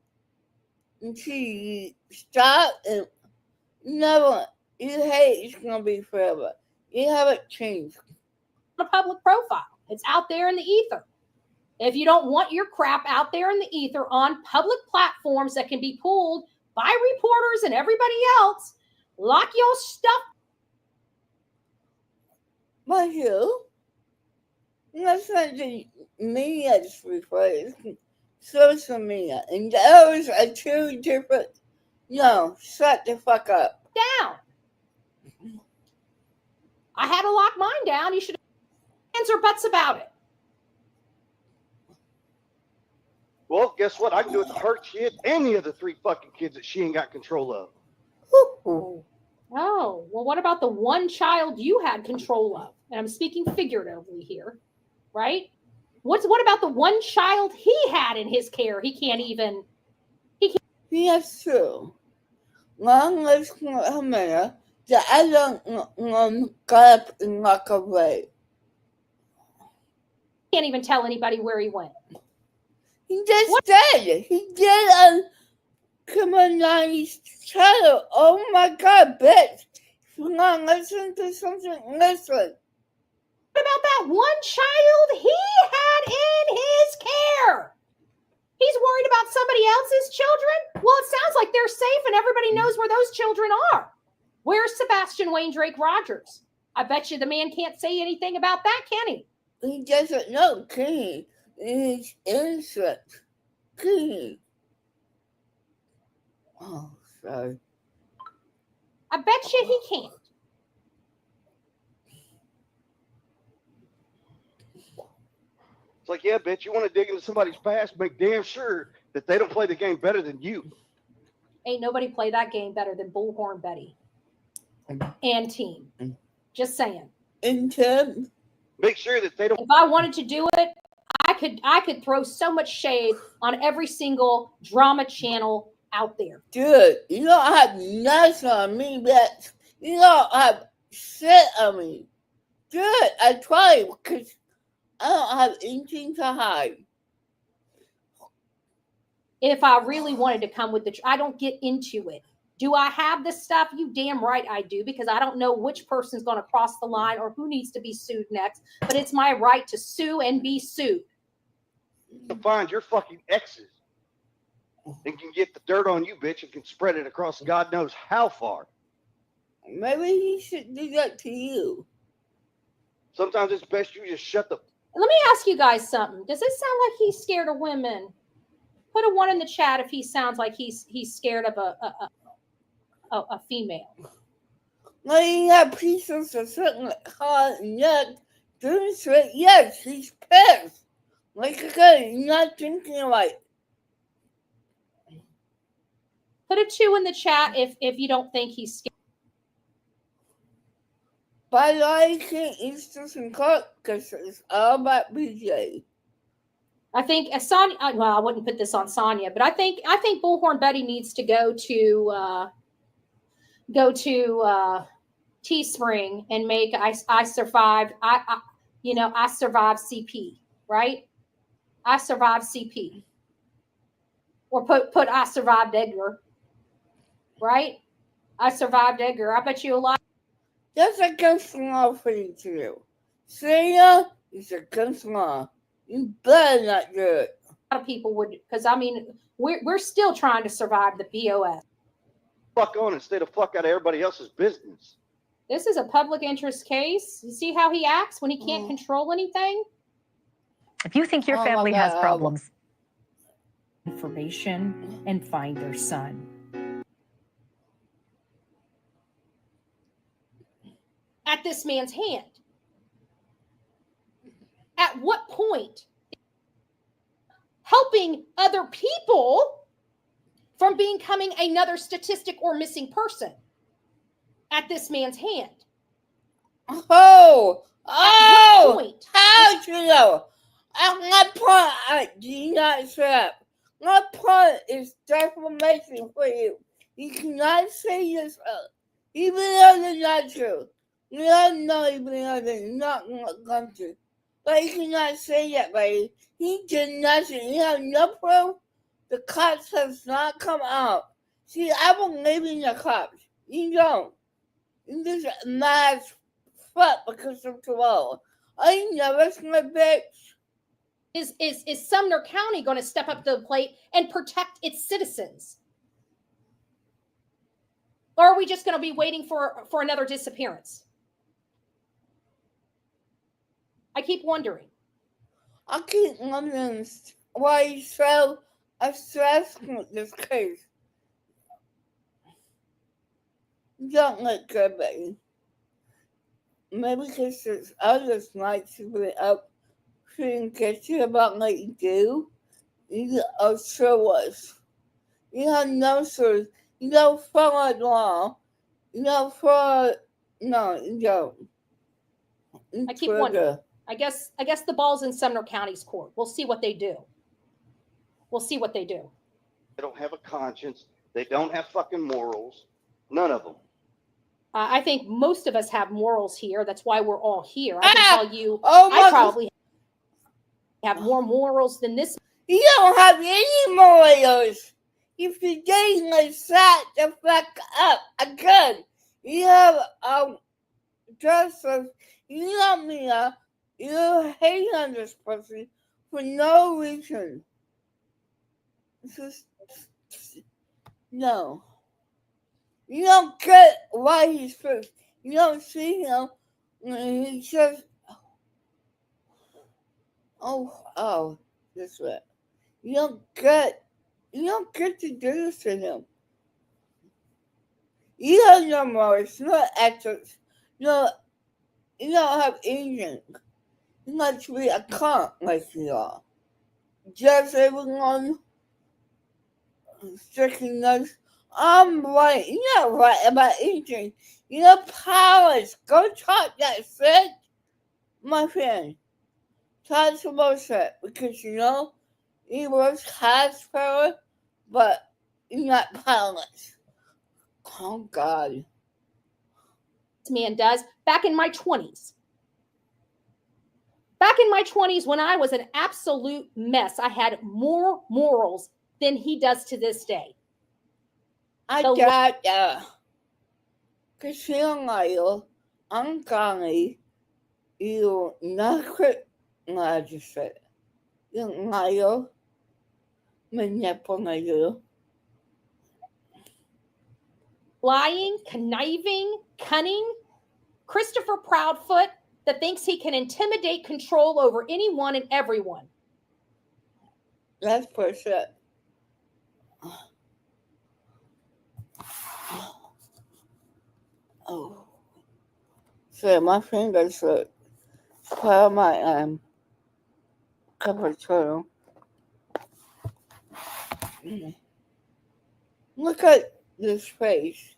until you stop and never. You hate it's gonna be forever. You haven't changed. A public profile. It's out there in the ether. If you don't want your crap out there in the ether on public platforms that can be pulled by reporters and everybody else, lock your stuff. But you? That's not the media just refers. Social media. And those are two different. No, shut the fuck up. Down. I had to lock mine down. You should have hands or butts about it. Well, guess what? I can do it to her kid and the other 3 fucking kids that she ain't got control of. Ooh. Oh, well, what about the one child you had control of? And I'm speaking figuratively here, right? What about the one child he had in his care? He can't even. Yes, true. Long as Camilla, the other one got up and walk away. Can't even tell anybody where he went. He just did. He did on Kamala's channel. Oh my God, bitch. If you want to listen to something, listen. What about that one child he had in his care? He's worried about somebody else's children? Well, it sounds like they're safe and everybody knows where those children are. Where's Sebastian Wayne Drake Rogers? I bet you the man can't say anything about that, can he? He doesn't know, can he? He's innocent. Can he? Oh, sorry. I bet you he can't. It's like, yeah, bitch, you want to dig into somebody's past, make damn sure that they don't play the game better than you. Ain't nobody play that game better than Bullhorn Betty and team. Just saying. And Tim, Make sure that they don't. If I wanted to do it, I could throw so much shade on every single drama channel out there. Dude, you don't have nothing on me, bitch. You don't have shit on me. Dude, I try because I don't have anything to hide. If I really wanted to come with I don't get into it. Do I have this stuff? You damn right I do, because I don't know which person's going to cross the line or who needs to be sued next. But it's my right to sue and be sued. To find your fucking exes and can get the dirt on you, bitch, and can spread it across God knows how far. Maybe he should do that to you. Sometimes it's best you just shut the. Let me ask you guys something. Does it sound like he's scared of women? Put a 1 in the chat if he sounds like he's scared of a female. Like you have pieces of something like hot and neck doing shit. Yes, he's pissed. Like again, you're not thinking like. Put a 2 in the chat if you don't think he's scared. But I can't eat this and cook because it's all about BJ. I think Sonya. Well, I wouldn't put this on Sonya, but I think Bullhorn Betty needs to go to Teespring and make I survived. I survived CP, right? I survived CP, or put I survived Edgar, right? I survived Edgar. I bet you a lot. That's against the law for you to do. Sarah is against the law. You better not do it. A lot of people would, because I mean, we're still trying to survive the BOS. Fuck on and stay the fuck out of everybody else's business. This is a public interest case. You see how he acts when he can't control anything? If you think your Oh my family has God. problems, information and find their son. At this man's hand. At what point helping other people from becoming another statistic or missing person at this man's hand? Oh! At what point? How do you know? My point, do not shut up. My point is defamation for you. You cannot say this, even though it's not true. You don't know even though they're not going to. But you cannot say that, buddy. He did nothing. You have no proof. The cops has not come out. See, I believe in the cops. You don't. You just mad as fuck because of Terrell. I never seen a bitch. Is Sumner County going to step up to the plate and protect its citizens? Or are we just going to be waiting for another disappearance? I keep wondering. I keep wondering why he's so obsessed with this case. Don't look good, baby. Maybe because there's other nights you've been up feeling guilty about what you do. You sure was. You have no source. You don't follow the law. You don't follow. No, you don't. I keep wondering. I guess the ball's in Sumner County's court. We'll see what they do. They don't have a conscience. They don't have fucking morals. None of them. I think most of us have morals here. That's why we're all here. I can tell you, I probably have more morals than this. You don't have any morals. If you're getting like shut the fuck up again, you have justice. You know me. You hate on this person for no reason. No. You don't get why he's first. You don't see him when he says, this way. You don't get to do this to him. You have no morals, no ethics, no, you don't have anything. You're not to be a cunt like you are. Just everyone sticking us. I'm right. You're not right about anything. You're powerless. Go talk that shit. my friend, that's the bullshit because he was has power, but he's not powerless. Oh God. This man does back in my 20s. Back in my 20s, when I was an absolute mess, I had more morals than he does to this day. I The doubt kasi ngayon, ang kami, yung nakit nga siya. Yung ngayon, manyapo ngayon. lying, conniving, cunning, Christopher Proudfoot that thinks he can intimidate control over anyone and everyone. That's for sure. Oh. So my fingers look part of my cover turtle. Look at this face.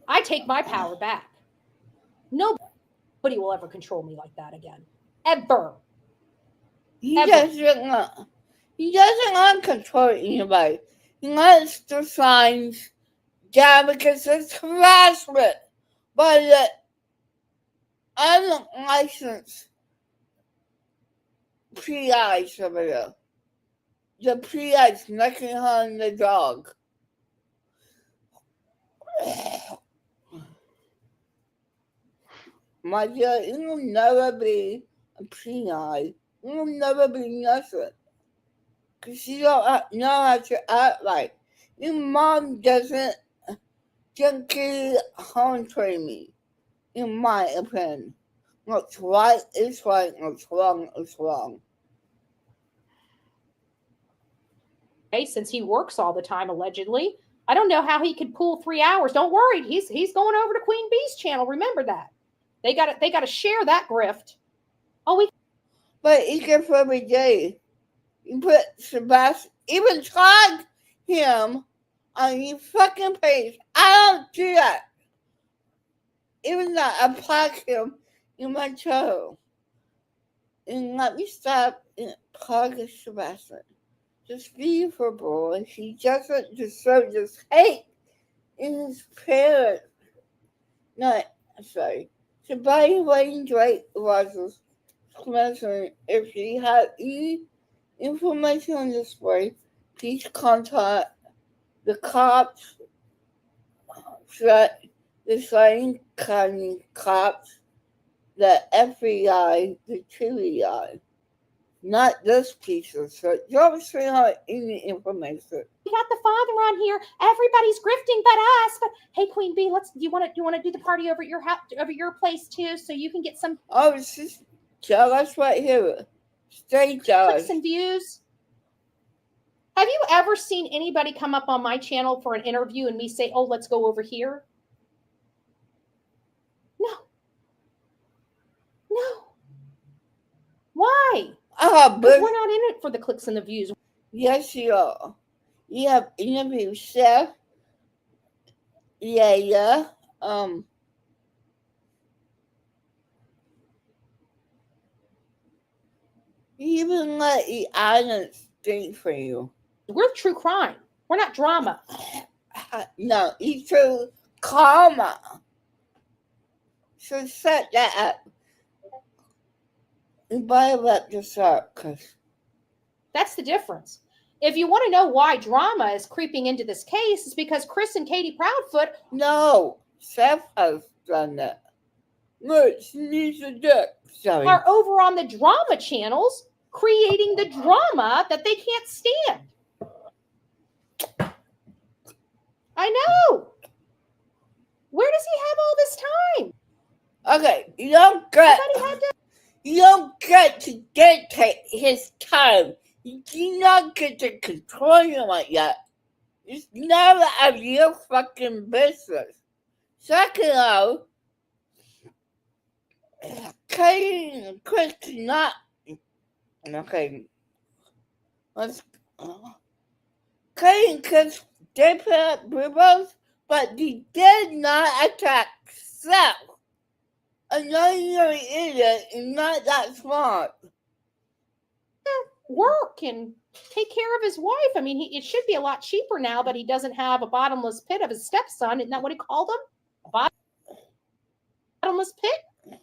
I take my power back. Nobody will ever control me like that again. Ever. He Ever. doesn't want to control anybody. He wants the signs down because it's harassment by the unlicensed PIs over there. The PIs knocking on the dog. My dear, it will never be a PI. It will never be nothing. Because you don't know how to act right. Your mom doesn't junkie home train me, in my opinion. What's right is right, what's wrong is wrong. Okay, since he works all the time, allegedly. I don't know how he could pull 3 hours. Don't worry, he's going over to Queen Bee's channel. Remember that. They got to share that grift. Oh, But he gets every day. You put Sebastian, even tag him on your fucking page. I don't do that. Even though I plug him in my channel. And let me stop and plug Sebastian. Just be for boy. He doesn't deserve this hate in his parents. No, sorry. Somebody waiting Drake Rogers mentioned if you have any information on this story, please contact the cops, the Slayton County cops, the FBI, the TBI. Not this piece of shit. You obviously don't have any information. we got the father on here. Everybody's grifting but us. But hey, Queen Bee, do you want to do the party over at your house, over your place too, so you can get some Oh, it's just jealous right here. Stay jealous. clicks and views? Have you ever seen anybody come up on my channel for an interview and me say, "Oh, let's go over here"? No. Why? But We're not in it for the clicks and the views. yes, you are. You have interviewed Chef. Yeah. You even let the island think for you. We're true crime. We're not drama. No, you true karma. So set that up. And let this up, because That's the difference. If you want to know why drama is creeping into this case, it's because Chris and Katie Proudfoot no, Seth has done that. Look, she needs a dick. Sorry. are over on the drama channels creating the drama that they can't stand. I know. Where does he have all this time? Okay, you don't get. I thought he had to. You don't get to dictate his time. You do not get to control him like that. It's never of your fucking business. Second of, Katie and Chris cannot. Okay. Katie and Chris did put up Bribos, but they did not attack Seth. I know you're an idiot. You're not that smart. Work and take care of his wife. I mean, it should be a lot cheaper now that he doesn't have a bottomless pit of his stepson. Isn't that what he called him? A bottomless pit?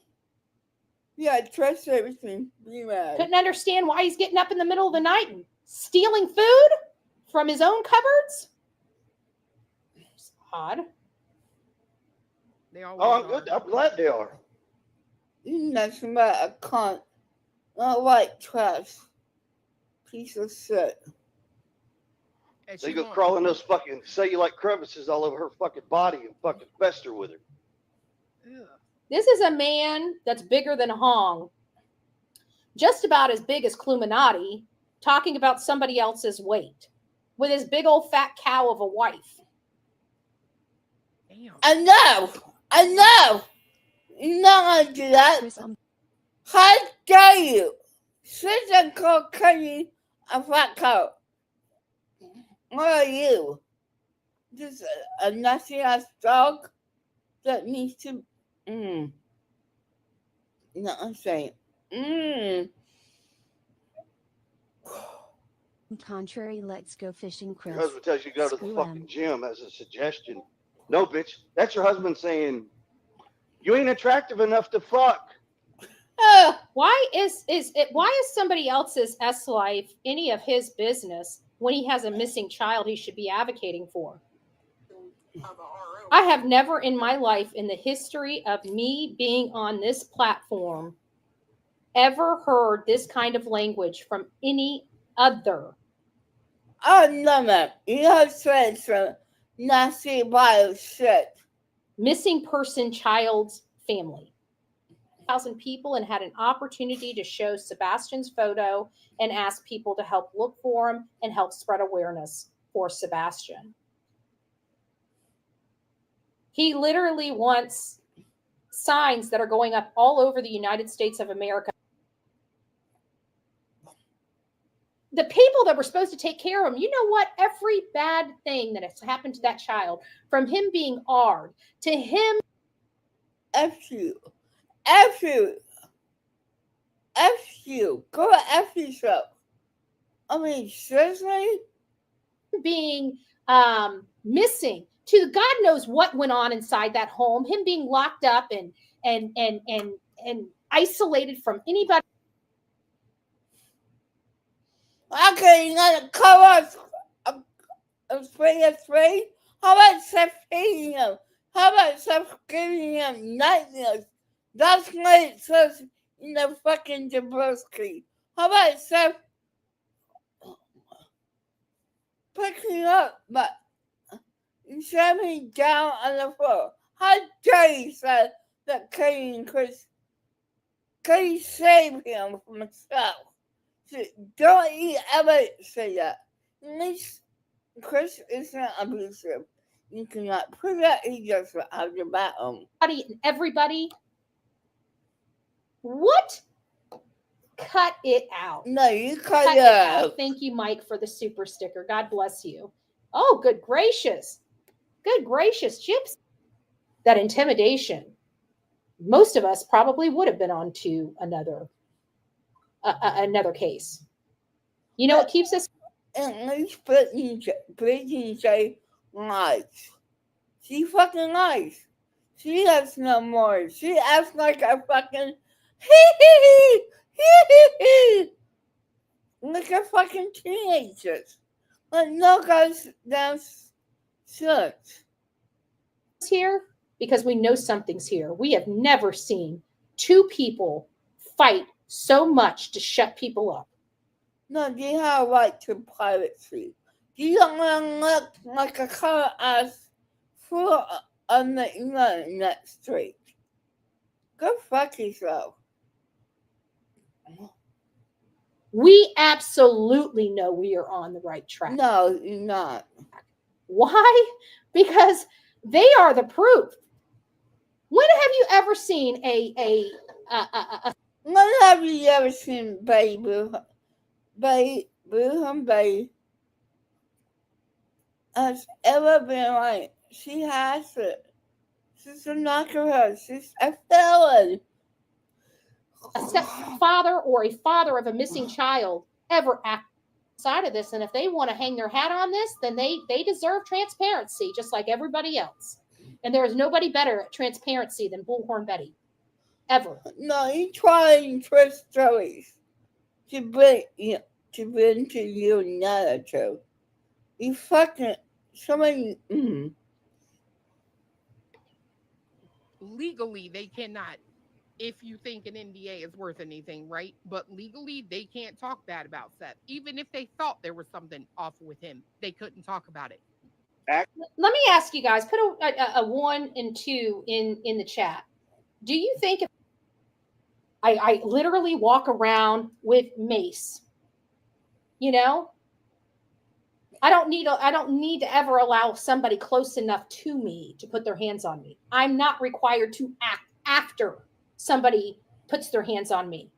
Yeah, trust everything. Be mad. Couldn't understand why he's getting up in the middle of the night and stealing food from his own cupboards. It's odd. They always Oh, I'm are. good. I'm glad they are. You're nothing but a cunt. Not white trash. Piece of shit. And So she you go won't- crawl in those fucking cellulite crevices all over her fucking body and fucking fester with her. Ugh. This is a man that's bigger than Hong, just about as big as Cluminati, talking about somebody else's weight with his big old fat cow of a wife. Damn. I know. You're not gonna do that. Chris, How dare you? Sit and call Kenny a fat cow. What are you? Just a nasty ass dog that needs to. No, I'm saying. contrary, let's go fishing, Your Chris. husband tells you to go to the Screw fucking 'em. gym as a suggestion. No, bitch. That's your husband saying, you ain't attractive enough to fuck. Why is somebody else's S life any of his business when he has a missing child he should be advocating for? I have never in my life, in the history of me being on this platform, ever heard this kind of language from any other. Oh, no, man. You have said some nasty bio shit. Missing person child's family. 1,000 people and had an opportunity to show Sebastian's photo and ask people to help look for him and help spread awareness for Sebastian. He literally wants signs that are going up all over the United States of America. The people that were supposed to take care of him, you know what? Every bad thing that has happened to that child, from him being ARD to him F you. F you. F you. Go F yourself. I mean, seriously? being missing, to God knows what went on inside that home, him being locked up and isolated from anybody. Okay, you're gonna cover us free? How about Seth feeding him? How about Seth giving him nightmares? That's what it says in the fucking diversity. How about Seth picking up, but shoving down on the floor? How dare you say that Katie and Chris could save him from himself? So don't you ever say that. At least Chris isn't abusive. You cannot prove that he just out your battle. And everybody, what? Cut it out. No, you cut Cut it it out. out. Thank you, Mike, for the super sticker. God bless you. Oh, good gracious. Good gracious, Chips. That intimidation. Most of us probably would have been on to another case. You know what keeps us? At least Brittany J lies. She fucking lies. She has no more. She acts like a fucking like a fucking teenager. Like no guys down shit. Here because we know something's here. We have never seen two people fight so much to shut people up. No, you have a right to privacy. You don't want to look like a color ass fool on the internet street. Go fuck yourself. We absolutely know we are on the right track. No, you're not. Why? Because they are the proof. When have you ever seen a When have you ever seen Betty Boo has ever been like, she has it. She's a knockout. She's a felon. A stepfather or a father of a missing child ever outside of this. And if they want to hang their hat on this, then they deserve transparency, just like everybody else. And there is nobody better at transparency than Bullhorn Betty. Ever. No, you're trying to twist stories to bring to you narrative. You fucking somebody. Legally, they cannot. If you think an NDA is worth anything, right? But legally, they can't talk bad about Seth. Even if they thought there was something off with him, they couldn't talk about it. Let me ask you guys, put a 1 and 2 in the chat. Do you think if I literally walk around with mace, you know, I don't need to ever allow somebody close enough to me to put their hands on me. I'm not required to act after somebody puts their hands on me.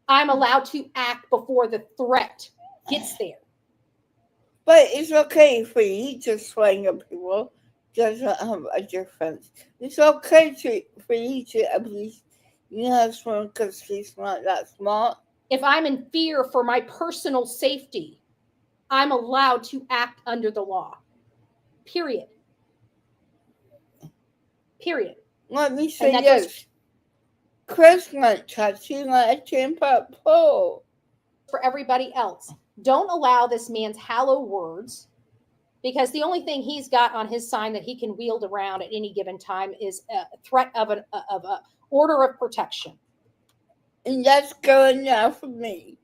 I'm allowed to act before the threat gets there. But it's okay for you to swing at people. Doesn't have a difference. It's okay for you to abuse your husband because he's not that smart. If I'm in fear for my personal safety, I'm allowed to act under the law. Period. Period. Let me say And that this. Chris went touching like a 10-foot pole. For everybody else, don't allow this man's hollow words, because the only thing he's got on his sign that he can wield around at any given time is a threat of an order of protection. And that's good enough for me.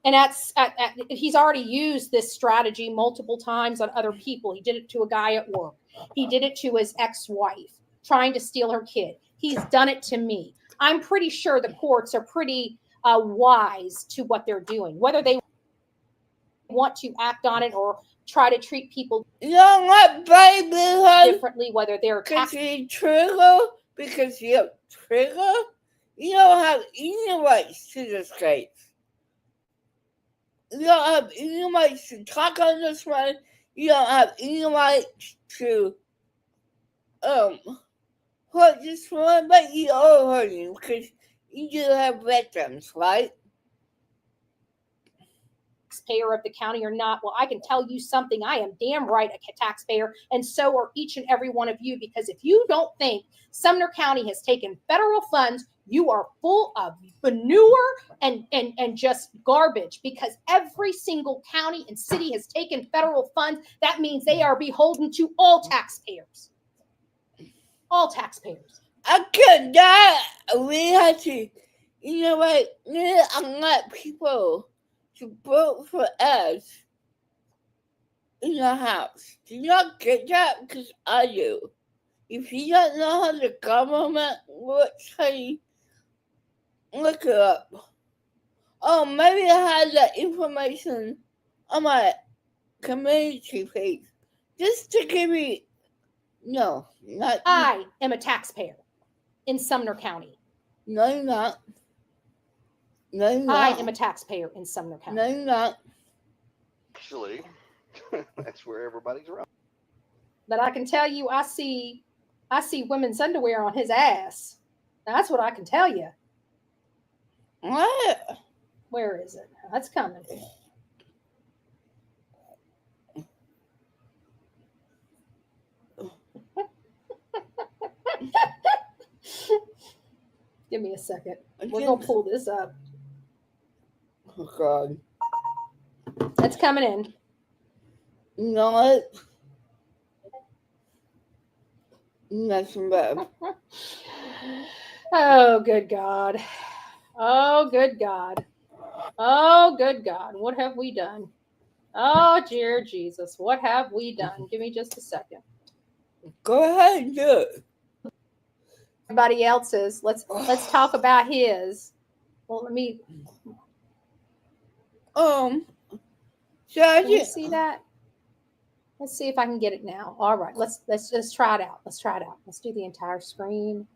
And he's already used this strategy multiple times on other people. He did it to a guy at work. He did it to his ex-wife, trying to steal her kid. He's done it to me. I'm pretty sure the courts are pretty wise to what they're doing, whether they want to act on it or try to treat people differently, whether they're because you trigger, because you trigger, you don't have any rights to this case. You don't have any rights to talk on this one. You don't have any rights to hurt this one, but you are hurting because you do have victims, right? Taxpayer of the county or not. Well, I can tell you something. I am damn right a taxpayer, and so are each and every one of you, because if you don't think Sumner County has taken federal funds, you are full of manure and just garbage, because every single county and city has taken federal funds. That means they are beholden to all taxpayers. All taxpayers. I could die. We had to, you know what? I'm not people to vote for us in your house. Do you not get that? Because I do. If you don't know how the government works, honey, look it up. Oh, maybe I had that information on my community page. Just to give you, no, not. I am a taxpayer in Sumner County. No, you're not. No, you're not. I am a taxpayer in Sumner County. No, you're not. Actually, that's where everybody's around. But I can tell you, I see women's underwear on his ass. That's what I can tell you. What? Where is it? That's coming. Give me a second. We're going to pull this up. Oh, God. It's coming in. You know what? Nothing bad. Oh, good God. Oh, good God. Oh, good God. What have we done? Oh, dear Jesus. What have we done? Give me just a second. Go ahead and do it. Everybody else's. Let's talk about his. Well, let me Sergeant. you see that? Let's see if I can get it now. All right, let's try it out. Let's try it out. Let's do the entire screen.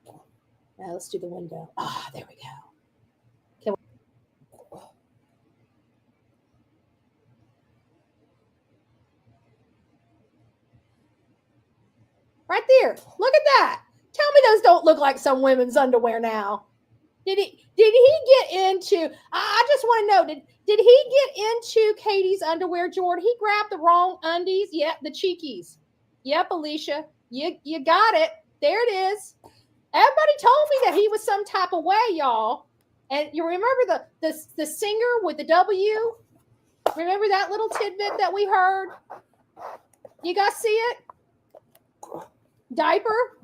Now let's do the window. Ah, there we go. Right there. Look at that. Tell me those don't look like some women's underwear now. Did he get into? I just want to know. Did he get into Katie's underwear, Jordan? He grabbed the wrong undies. Yep, the cheekies. Yep, Alicia, you got it. There it is. Everybody told me that he was some type of way, y'all. And you remember the singer with the W? Remember that little tidbit that we heard? You guys see it? Diaper.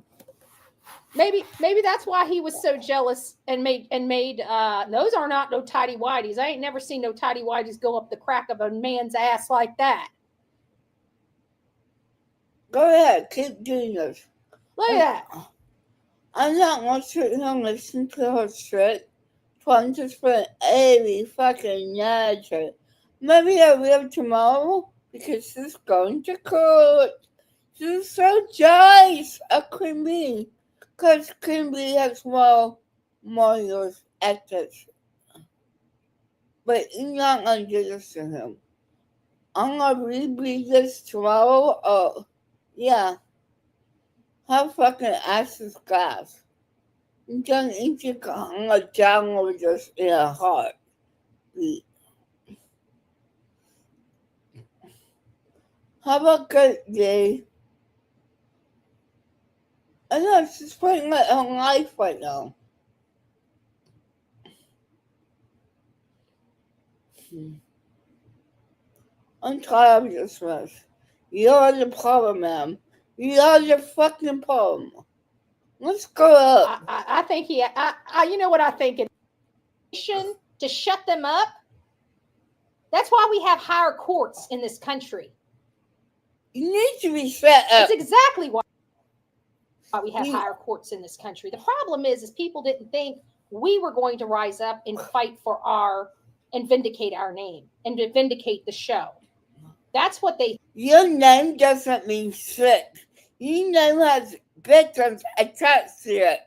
Maybe that's why he was so jealous and made those are not no tidy whities. I ain't never seen no tidy whities go up the crack of a man's ass like that. Go ahead, keep doing this. Look at that. I'm not going to sit here and listen to her shit. Trying to spend every fucking narrative. Maybe I will tomorrow because she's going to court. She's so jealous of Queen Bee. Because Queen Bee has more morals, ethics. But you're not going to do this to him. I'm going to reread this tomorrow. Yeah. Her fucking ass is glass. You don't think I'm going to download this in a heartbeat. Have a good day. I know she's putting it on life right now. I'm tired of this mess. You're the problem, ma'am. You're the fucking problem. Let's go up. I think you know what I think? To shut them up. That's why we have higher courts in this country. You need to be set up. It's exactly why we have higher courts in this country. The problem is people didn't think we were going to rise up and fight for and vindicate our name and to vindicate the show. That's what they. Your name doesn't mean shit. Your name has victims attached to it.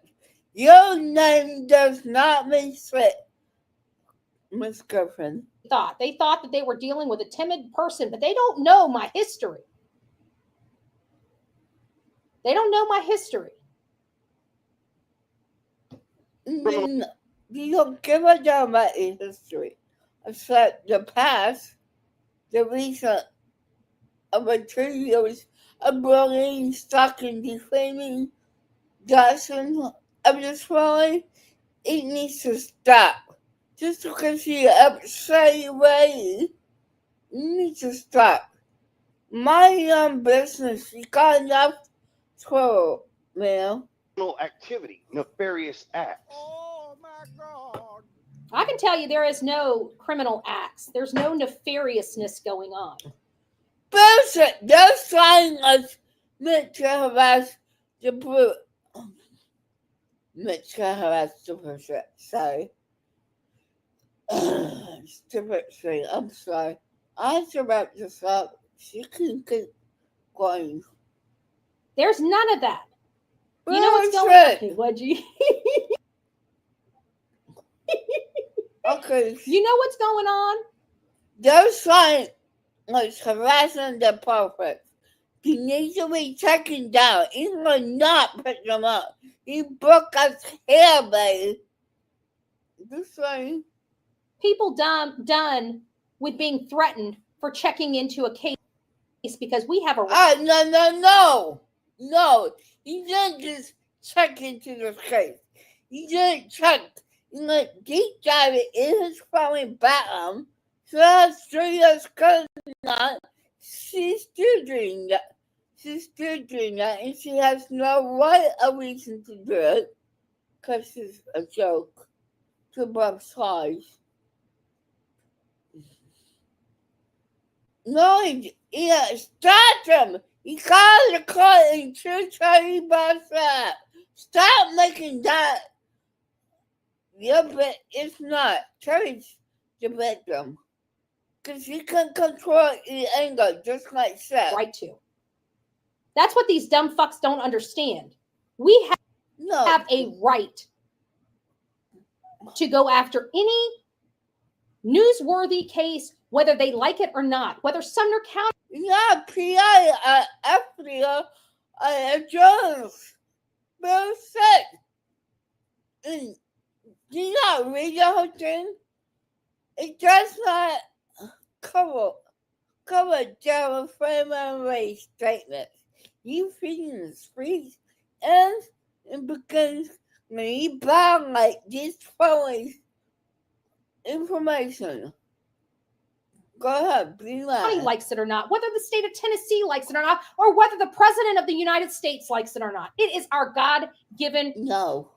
Your name does not mean shit, Miss Girlfriend. They thought that they were dealing with a timid person, but they don't know my history. They don't know my history. You don't give a damn about your history. Except the past, the recent over 2 years of bullying, stalking, defaming, doxing of this family, it needs to stop. Just because you're upset way, you need to stop. Mind your own business. You got enough trouble, man. Activity, nefarious acts. Oh my God. I can tell you there is no criminal acts. There's no nefariousness going on. Bullshit! They're trying us meant to harass the brute. Meant to harass the person. Sorry. Stupid thing. I'm sorry. I have to wrap this up. She can keep going. There's none of that. You know what's Bullshit. going on? What'd you? Okay. You know what's going on? They're trying like harassing the prophet. You need to be taken down. He's gonna not pick them up. He broke his hair, baby. This way. People done with being threatened for checking into a case because we have a No. You didn't just check into this case. You didn't check. You went deep dive in his family background. So that's 3 years ago now. She's still doing that. And she has no right or reason to do it. Because it's a joke to both sides. No, stop him! You gotta call in to Charlie Bassett. Stop making that. Yeah, but it's not. Terry's the victim. Because he can control his anger just like Seth. right to. That's what these dumb fucks don't understand. We have a right to go after any newsworthy case, whether they like it or not, whether Sumner County. Yeah, PI, FBI, Jones. Bill said. And do you not read the whole thing? It does not cover general frame and race statements. You feeding the speech and it begins when you violate this following information. Go ahead, be County loud. likes it or not, whether the state of Tennessee likes it or not, or whether the president of the United States likes it or not. It is our God-given. No.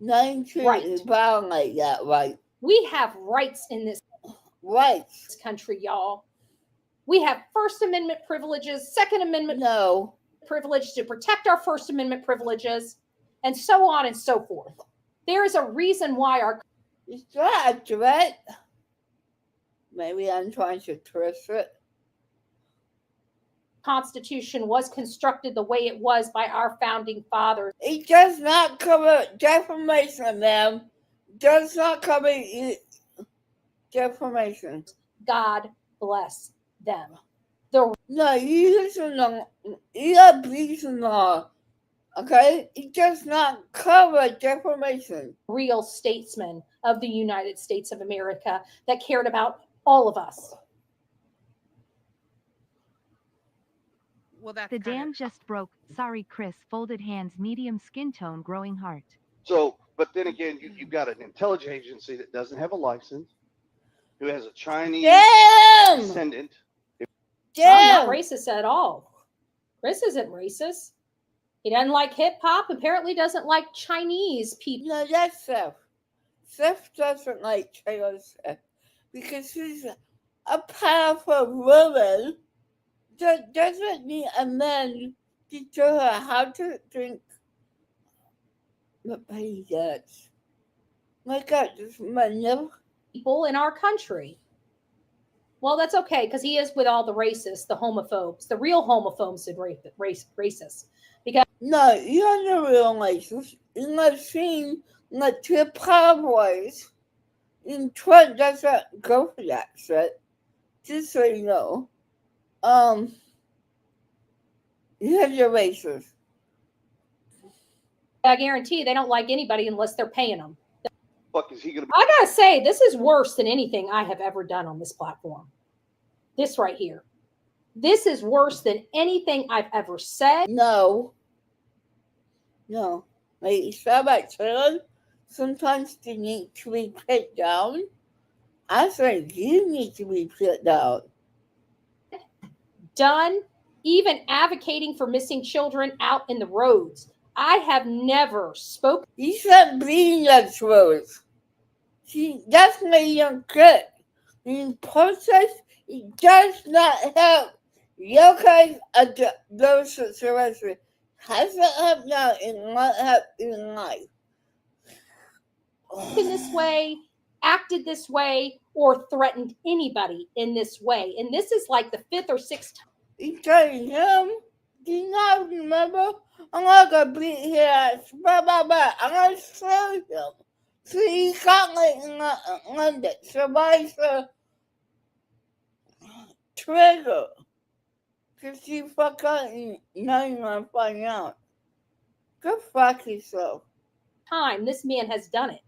Nothing to Right. violate that right. We have rights in this Rights. country, y'all. We have First Amendment privileges, Second Amendment No. privilege to protect our First Amendment privileges, and so on and so forth. There is a reason why our Is that a threat? Maybe I'm trying to twist it. Constitution was constructed the way it was by our founding fathers. It does not cover defamation, ma'am. Does not cover defamation. God bless them. No, you listen to you're abusing law. Okay? It does not cover defamation. Real statesmen of the United States of America that cared about all of us. Well, that's The kinda- dam just broke. Sorry, Chris. Folded hands, medium skin tone, growing heart. So, but then again, you've got an intelligence agency that doesn't have a license, who has a Chinese Damn! descendant. I'm Damn! not racist at all. Chris isn't racist. He doesn't like hip hop, apparently doesn't like Chinese people. No, that's Seth. Seth doesn't like Taylor Swift because she's a powerful woman that doesn't need a man to tell her how to drink. But he does. My God, this man never. People in our country. Well, that's okay because he is with all the racists, the homophobes, the real homophobes and racists. No, you're the real racist. You're not seeing like two Proud Boys. And Trump doesn't go for that shit. Just so you know. You're the racist. I guarantee they don't like anybody unless they're paying them. Fuck is he gonna be? I gotta say, this is worse than anything I have ever done on this platform. This right here. This is worse than anything I've ever said. No. No. Like, Starbucks children, sometimes they need to be put down. I think you need to be put down. Done, even advocating for missing children out in the roads. I have never spoken. You should be that rose. See, that's my young kid. In process, it does not help your case of those situations. Hasn't helped now and not help in life. in this way, acted this way, or threatened anybody in this way. And this is like the fifth or sixth time. You telling him, do you not remember? I'm not gonna beat his ass. Blah, blah, blah. I'm gonna show him. So he got like in London. Somebody's a trigger. Because you forgot and now you're gonna find out. Go fuck yourself. This man has done it.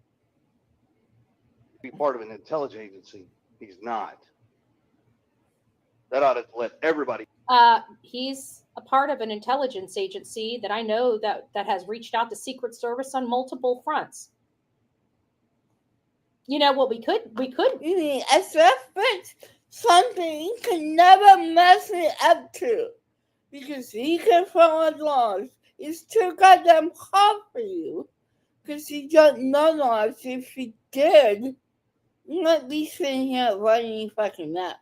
Be part of an intelligence agency. He's not. That ought to let everybody. He's a part of an intelligence agency that I know that has reached out to Secret Service on multiple fronts. You know what we could You mean SF fits something you can never mess it up to. Because he can follow the laws. It's too goddamn hard for you. Because you don't know laws. If you did, you might be sitting here running your fucking mouth.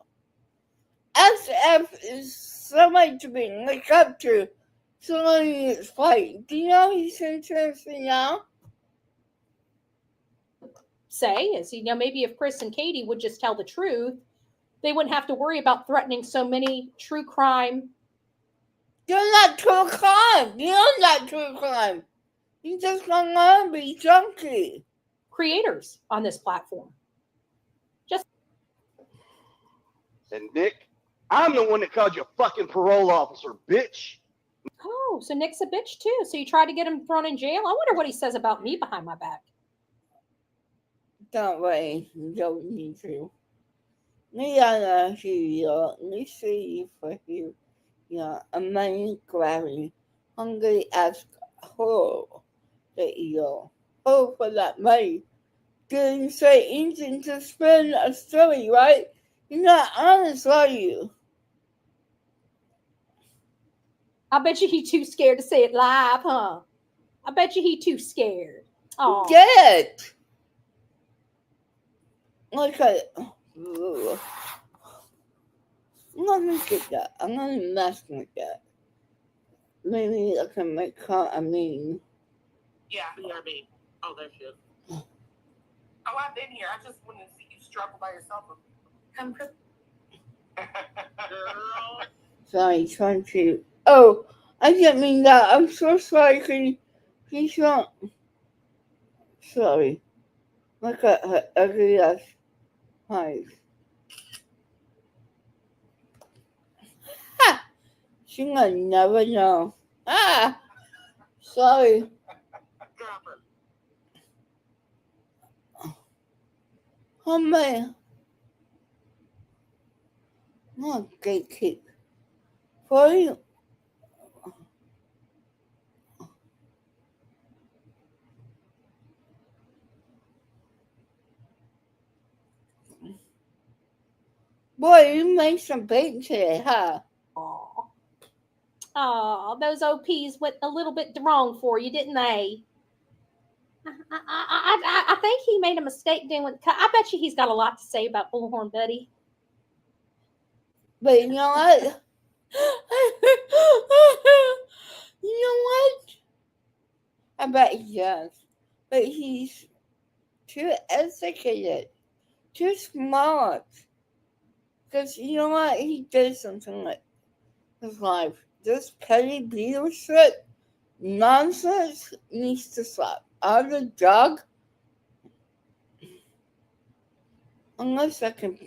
SF is somebody to be looked up to. Somebody is fighting. Do you know he's interested now? say is, maybe if Chris and Katie would just tell the truth, they wouldn't have to worry about threatening so many true crime. You're not true crime. You're not true crime. You just gonna be junkie. Creators on this platform. And Nick, I'm the one that called you a fucking parole officer, bitch. Oh, Oh, so Nick's a bitch too. So you tried to get him thrown in jail? I wonder what he says about me behind my back. Don't worry, you don't need to. Niana, you see for you. A money grabbing, hungry as whole. That you hold for that money. Didn't say anything to spend a story, right? You're not honest, are you? I bet you he too scared to say it live, huh? I bet you he too scared. Oh, Dead. Look at it. Ugh. I'm gonna get that. I'm gonna mess with that. Maybe I can make her a meme. Yeah, BRB. Oh, there she is. Oh, I've been here. I just wanted to see you struggle by yourself. Come, Girl. Sorry, trying to. Oh, I didn't mean that. I'm so sorry. Can you please don't? Sorry. Look at her ugly ass eyes. Ha! She will never know. Ah! Sorry. Drop her. Oh man. Oh, gatekeep. For you. Boy, you made some bacon today, huh? oh, those OPs went a little bit wrong for you, didn't they? I think he made a mistake doing. I bet you he's got a lot to say about Bullhorn Betty. But you know what? You know what? I bet he does. But he's too educated, too smart. Because you know what? He did something like his life. This petty leadership nonsense needs to stop. Out of the dog. Unless I can.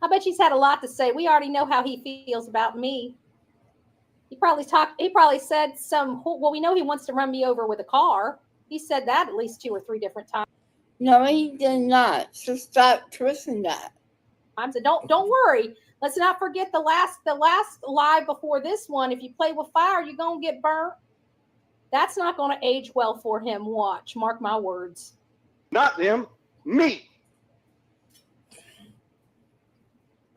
I bet he's had a lot to say. We already know how he feels about me. He probably said some. Well, we know he wants to run me over with a car. He said that at least 2 or 3 different times. No, he did not. So stop twisting that. So don't worry. Let's not forget the last live before this one. If you play with fire, you're gonna get burnt. That's not gonna age well for him. Watch, mark my words. Not them, me.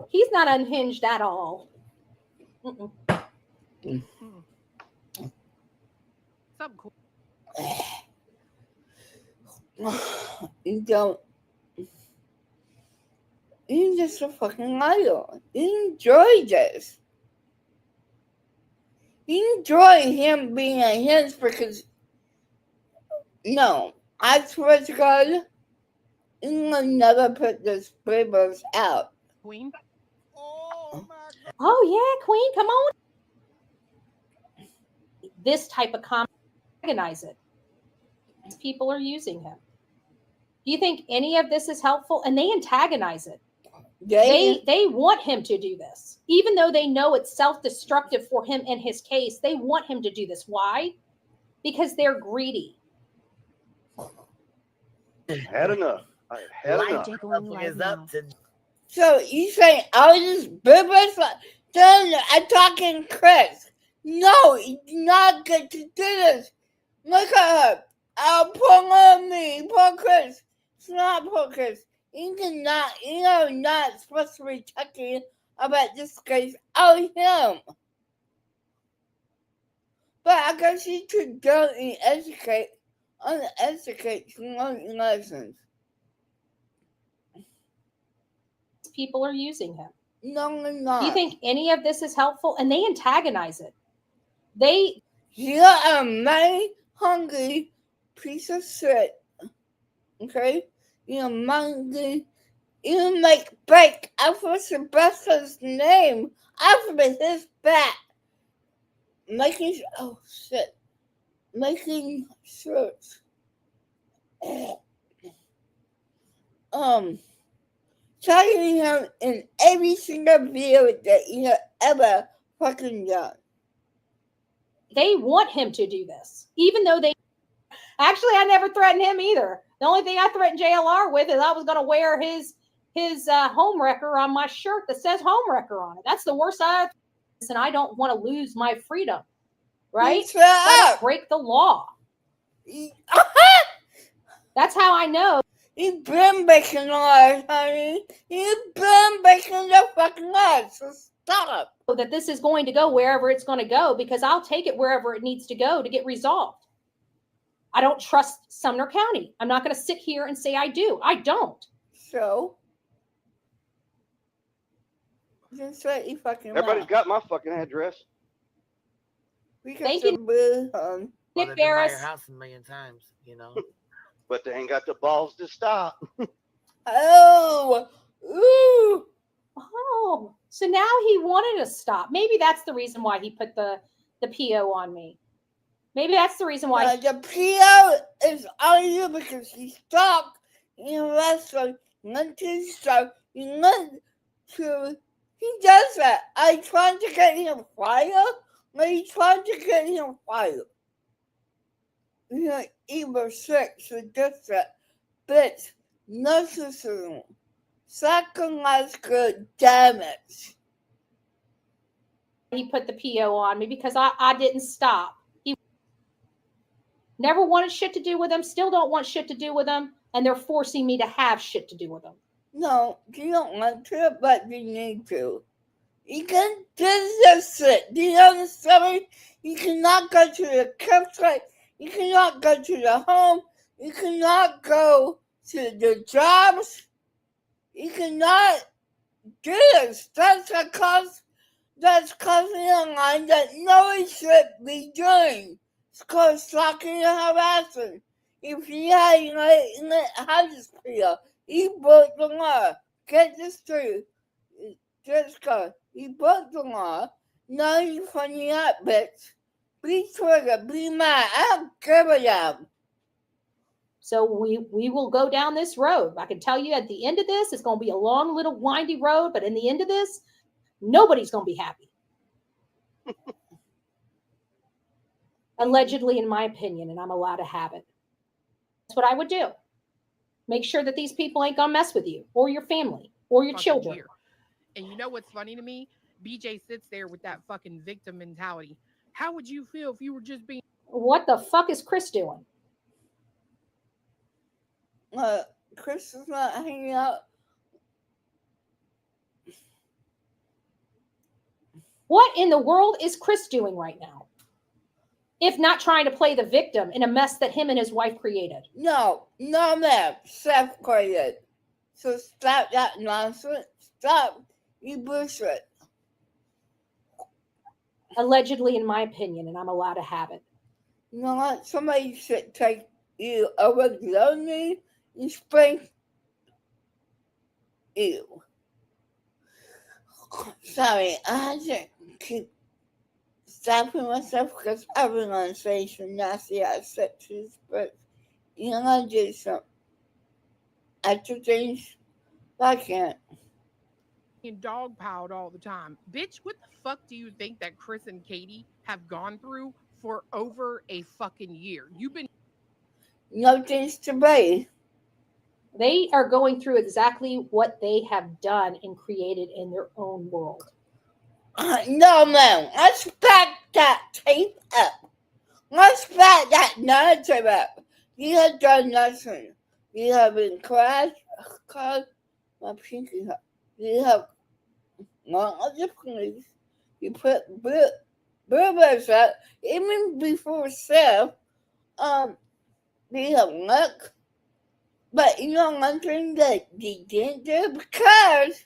He's not unhinged at all. Something cool. You don't. You're just a fucking liar. You enjoy this. You enjoy him being a hens because. No, I swear to God, you will never put this papers out. Queen. Oh, my God. Oh yeah, Queen, come on. This type of comment, antagonize it. People are using him. Do you think any of this is helpful? And they antagonize it. They want him to do this, even though they know it's self-destructive for him in his case. They want him to do this. Why? Because they're greedy. Had enough. I had enough. So you saying all these papers? Then I'm talking Chris. No, you do not get to do this. Look at her. I'll pull on me. Poor Chris. It's not poor Chris. You're not supposed to be talking about this case. Oh, him. But I guess you should go and educate learning lessons. People are using him. No, they're not. Do you think any of this is helpful? And they antagonize it. You're a money hungry piece of shit. Okay? You're money. You make break after Sylvester's name after his back. Making shirts. Tagging him in every single video that you have ever fucking done. They want him to do this, even though they actually, I never threatened him either. The only thing I threatened JLR with is I was going to wear his home wrecker on my shirt that says home wrecker on it. That's the worst and I don't want to lose my freedom, right? Shut up. Break the law. That's how I know. You've been breaking laws, honey. You've been breaking the fucking laws. So stop. That this is going to go wherever it's going to go, because I'll take it wherever it needs to go to get resolved. I don't trust Sumner County. I'm not going to sit here and say I do. I don't. So, just let you fucking Everybody's laugh. got my fucking address. We got Thank some you. blue, Well, Nick they've been by Barris. your house a million times, you know. But they ain't got the balls to stop. Oh, ooh. Oh, so now he wanted to stop. Maybe that's the reason why he put the PO on me. Maybe that's the reason why. The PO is on you because he stopped in wrestling. Went to stop. He does that. I tried to get him fired. I tried to get him fired. You know, evil sex or just that. Bitch, narcissism, psychological damage. He put the PO on me because I didn't stop. He never wanted shit to do with them, still don't want shit to do with them, and they're forcing me to have shit to do with them. No, you don't want to, but you need to. You can do this shit. Do you understand me? You cannot go to the campsite. You cannot go to the home. You cannot go to the jobs. You cannot do this. That's causing a line that no one should be doing. It's called stalking and harassing. If you have this PO, you broke the law. Get this through. Just go. You broke the law. Now you're funny out, bitch. Be triggered. Be mad. I don't give a damn. So we will go down this road. I can tell you at the end of this, it's going to be a long, little windy road, but in the end of this, nobody's going to be happy. Allegedly, in my opinion, and I'm allowed to have it. That's what I would do. Make sure that these people ain't going to mess with you or your family or your Fucking children. weird. And you know what's funny to me? BJ sits there with that fucking victim mentality. How would you feel if you were just being What the fuck is Chris doing? Chris is not hanging out. What in the world is Chris doing right now? If not trying to play the victim in a mess that him and his wife created. No, ma'am. Seth created. So stop that nonsense. Stop. You bullshit. Allegedly, in my opinion, and I'm allowed to have it. You know what? Somebody should take you over lonely and spank you. Sorry, I had to keep stopping myself because everyone says some nasty ass sexes, but you know, I do some extra things. I can't. dogpiled all the time? Bitch, what the fuck do you think that Chris and Katie have gone through for over a fucking year? You've been No things to be. They are going through exactly what they have done and created in their own world. No, ma'am. Let's back that tape up. Let's back that narrative up. You have done nothing. You have been crashed. My pinky up. You have gone on the police. You put billboards up. Even before Seth, you have luck. But you know one thing that you didn't do? Because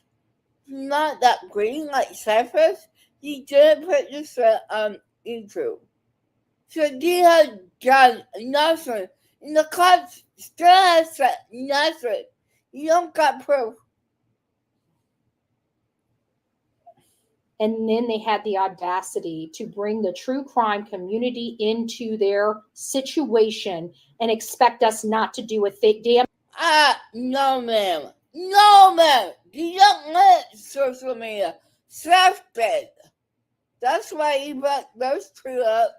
not that green like Seth is, you didn't put this on YouTube. So you have done nothing. And the cops still have said nothing. You don't got proof. And then they had the audacity to bring the true crime community into their situation and expect us not to do a damn. No, ma'am. No, ma'am. You don't let social media. Seth did. That's why he brought those two up.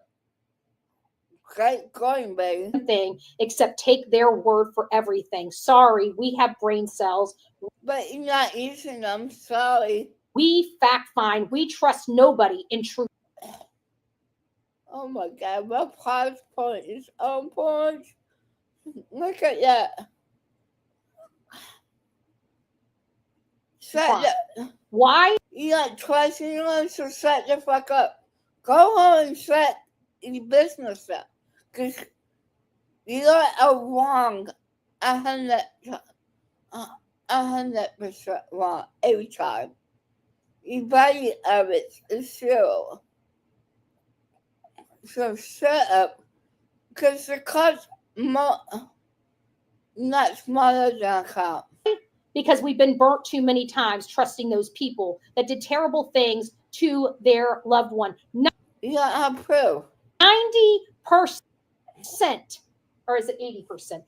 Get going, baby. Thing except take their word for everything. Sorry, we have brain cells. But you're not using them. Sorry. We fact find. We trust nobody in truth. Oh my God, my prize point is on point. Look at that. Why? You not trust anyone, so shut the fuck up. Go home and shut your business up. Because you are wrong 100% wrong every time. Your value of it is zero. So shut up. Because the card's not smaller than a cop. Because we've been burnt too many times trusting those people that did terrible things to their loved one. You don't have proof. 90%, or is it 80%?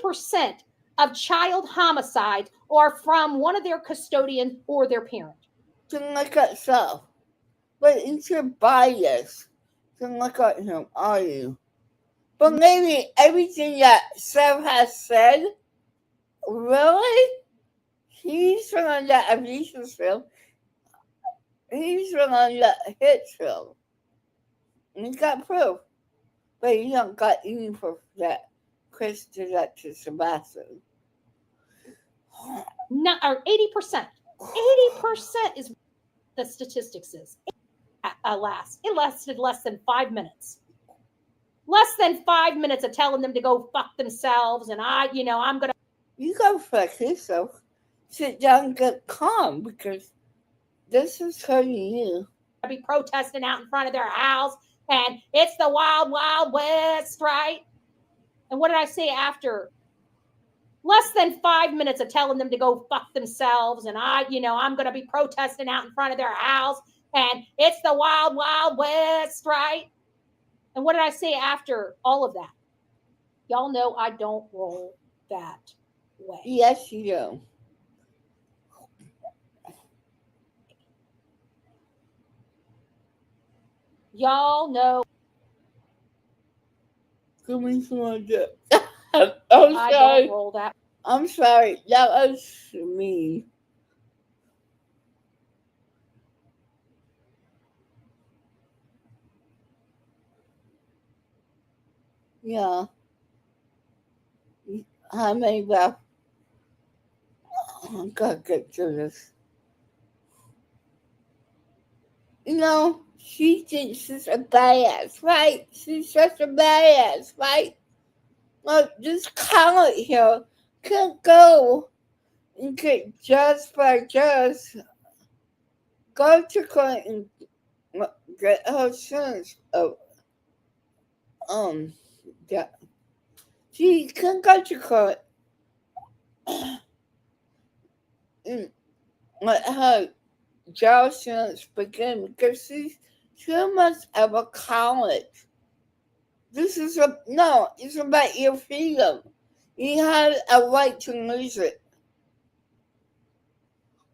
80% of child homicides are from one of their custodians or their parent. To look at self. But it's your bias to look at him, are you? But maybe everything that Seth has said, really? He's the one that abuses him. He's the one that hits him. And he's got proof. But he don't got any proof that Chris did that to Sebastian. Not, or 80%. 80% is the statistics is. Alas, it lasted less than 5 minutes. Less than 5 minutes of telling them to go fuck themselves, and I'm gonna. You go fuck yourself. Sit down and get calm, because this is hurting you. Be protesting out in front of their house, and it's the wild, wild west, right? And what did I say after? Less than 5 minutes of telling them to go fuck themselves, and I'm gonna be protesting out in front of their house, and it's the wild, wild west, right? And what did I say after all of that? Y'all know I don't roll that way. Yes, you do. Y'all know. Give me some more dip. I sorry. don't roll that. I'm sorry. That was me. Yeah. How many left? I gotta get through this. She thinks she's a badass, right? She's such a badass, right? Look, this College here can't go and get just by just. Go to court and get her sentence of yeah. She can go to court and let her jail sentence begin, because she must have a college. This is it's about your freedom. You have a right to lose it.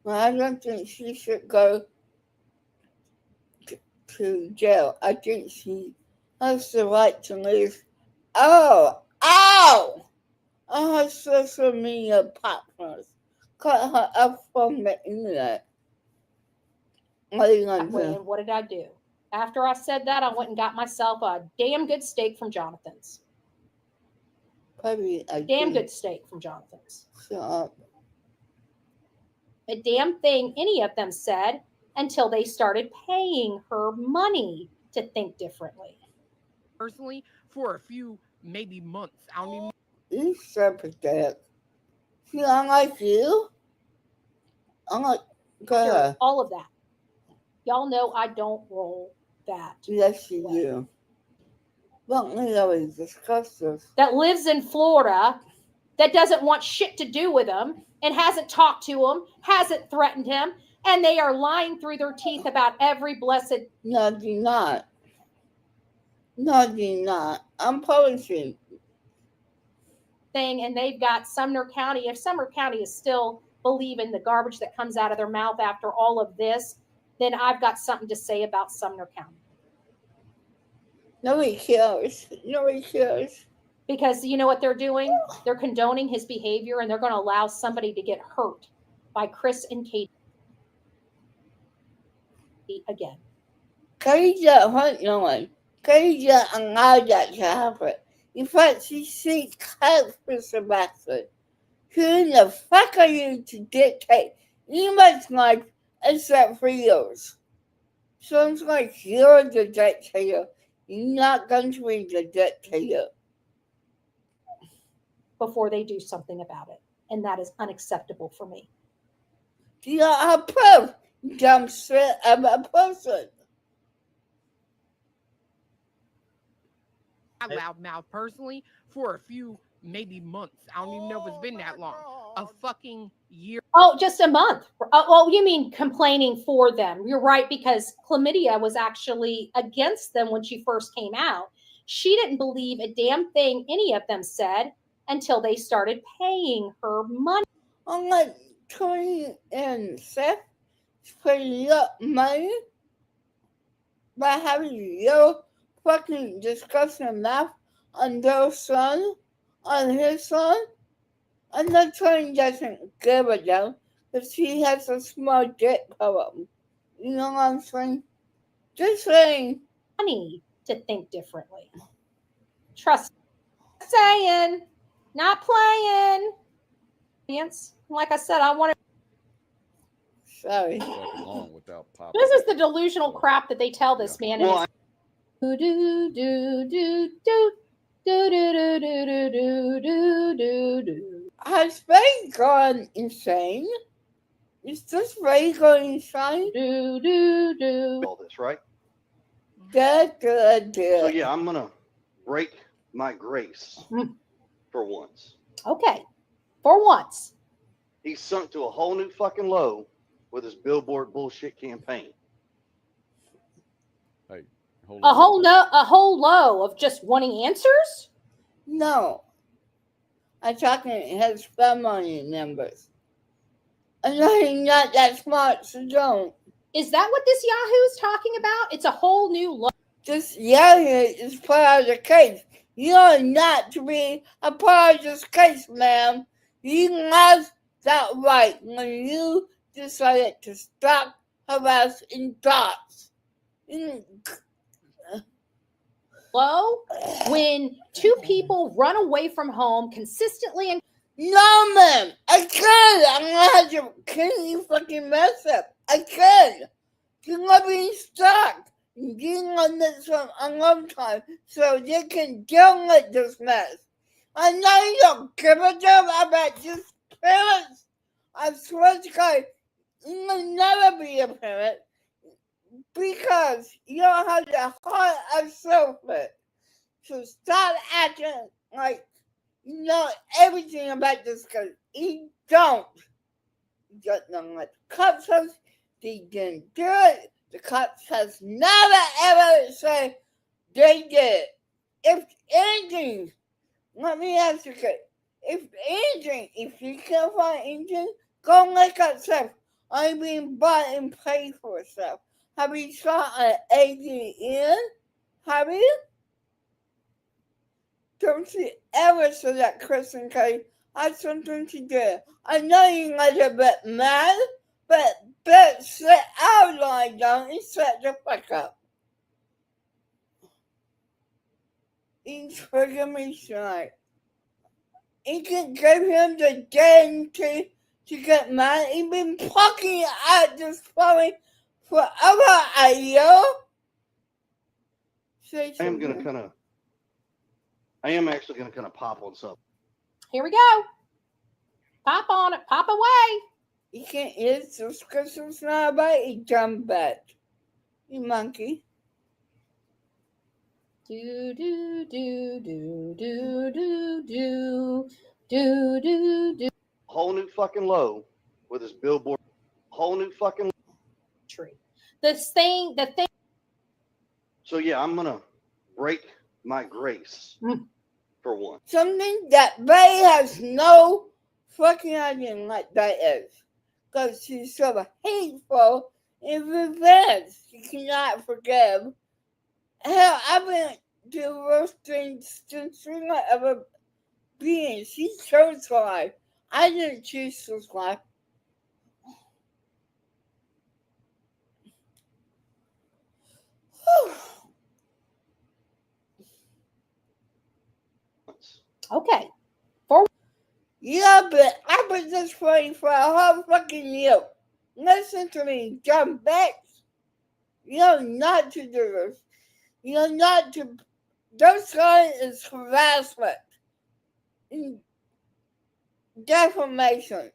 Well, I don't think she should go to jail. I think she has the right to lose. Oh! Her social media partners cut her up from the internet. What are you gonna do? And what did I do? After I said that, I went and got myself a damn good steak from Jonathan's. Probably a Damn good steak from Jonathan's. Shut up. A damn thing any of them said until they started paying her money to think differently. Personally, for a few, maybe months. I don't even. You so pathetic. She don't like you? I'm like, go ahead. All of that. Y'all know I don't roll that. Yes, you do. Don't we always discuss this? That lives in Florida, that doesn't want shit to do with him, and hasn't talked to him, hasn't threatened him, and they are lying through their teeth about every blessed. No, do not. No, do not. I'm publishing. Thing, and they've got Sumner County. If Sumner County is still believing the garbage that comes out of their mouth after all of this, then I've got something to say about Sumner County. Nobody cares. Nobody cares. Because you know what they're doing? They're condoning his behavior, and they're going to allow somebody to get hurt by Chris and Katie again. Katie didn't hurt no one. Katie didn't allow that to happen. In fact, she seeks help for Sebastian. Who the fuck are you to dictate anyone's life except for yours? Sounds like you're the dictator. You're not going to be the dictator. Before they do something about it. And that is unacceptable for me. You don't have proof. You dumb shit of a person. I loudmouth personally for a few, maybe months. I don't even know if it's been that long. A fucking year. Oh, just a month. Oh, you mean complaining for them. You're right, because Chlamydia was actually against them when she first came out. She didn't believe a damn thing any of them said until they started paying her money. Unlike Tony and Seth putting up money by having your fucking disgusting mouth on their son, on his son. I know Tony doesn't give a damn because she has a small dick problem. You know what I'm saying? Just saying. Money to think differently. Trust me. Saying, not playing. Like I said, I want to. Sorry. Long without popping. This is the delusional crap that they tell this man. Well, Do do do do do do do do do do do do do. Has Ray gone insane? Is this Ray going insane? Do do do. all this, right? Da, da, da. So yeah, I'm gonna break my grace for once. Okay, for once. He's sunk to a whole new fucking low with his billboard bullshit campaign. Hey, hold A on. whole low of just wanting answers. No. I'm talking his family members. I know he's not that smart, so don't. Is that what this Yahoo is talking about? It's a whole new low. This Yahoo is part of the case. You're not to be a part of this case, ma'am. You lost that right when you decided to stop harassing dogs. Low when two people run away from home consistently and No, ma'am. I could. I'm gonna have to kill you fucking mess up. I could. You're not being stuck. Being on this for a long time so they can deal with this mess. I know you don't give a damn about your parents. I swear to God, you will never be a parent because you don't have the heart of self-it. So stop acting like you know everything about this because you don't. You don't know what the cops says. They didn't do it. The cops has never ever said they did. If anything, let me ask you, if anything, if you can't find anything, go look at stuff. I'm being bought and paid for stuff. Have you shot an ADN? Have you? Don't you ever say that, Chris and Kay. I had something to do. I know you're a bit mad, but sit out line down and shut the fuck up. You trigger me tonight. You can give him the game to get mad. He's been plucking at this phone for over a year. I am actually gonna kind of pop on something. here we go. Pop on it. Pop away. You can't eat it just because it's not about you, dumb bitch. You monkey. Do do do do do do do do do do. Whole new fucking low with his billboard. Whole new fucking Tree. The thing. So yeah, I'm gonna break my grace for once. Something that Ray has no fucking idea what that is. Because she's so hateful and revenge. She cannot forgive. Hell, I've been the worst thing Cinderella ever been. She chose life. I didn't choose this life. Okay. Yeah, but I've been just waiting for a whole fucking year. Listen to me, John Bex. You're not to do this. You're not to. This guy is harassment. Defamation.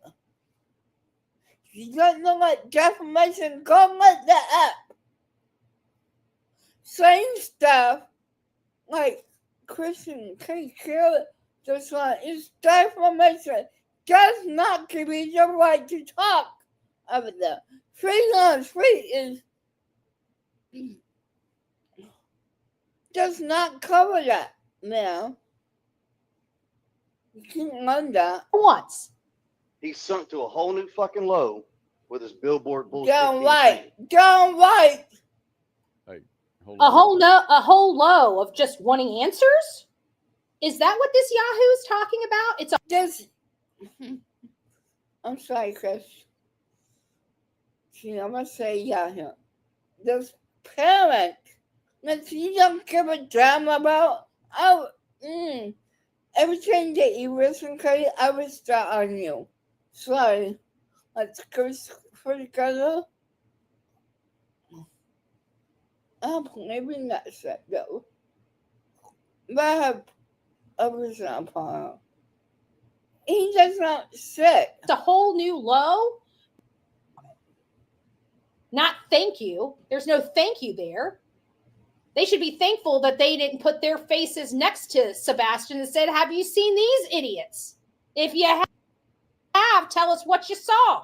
You don't know what defamation, go look that up. Same stuff like Christian K. Kill this one is defamation. Does not give you the right to talk over there. Freedom of speech is does not cover that now. You can learn that. Once. He's sunk to a whole new fucking low with his billboard bullshit. Down right. Down right. Hey, hold A on. whole low of just wanting answers? Is that what this Yahoo is talking about? It's a This. I'm sorry, Chris. See, I'm gonna say yeah. This parent that you don't give a damn about. Everything that you listen to, I would start on you. Sorry. Let's go for together. I'm maybe not set though. But I have others on fire. He does not sit. It's a whole new low. Not thank you. There's no thank you there. They should be thankful that they didn't put their faces next to Sebastian and said, have you seen these idiots? If you have, tell us what you saw.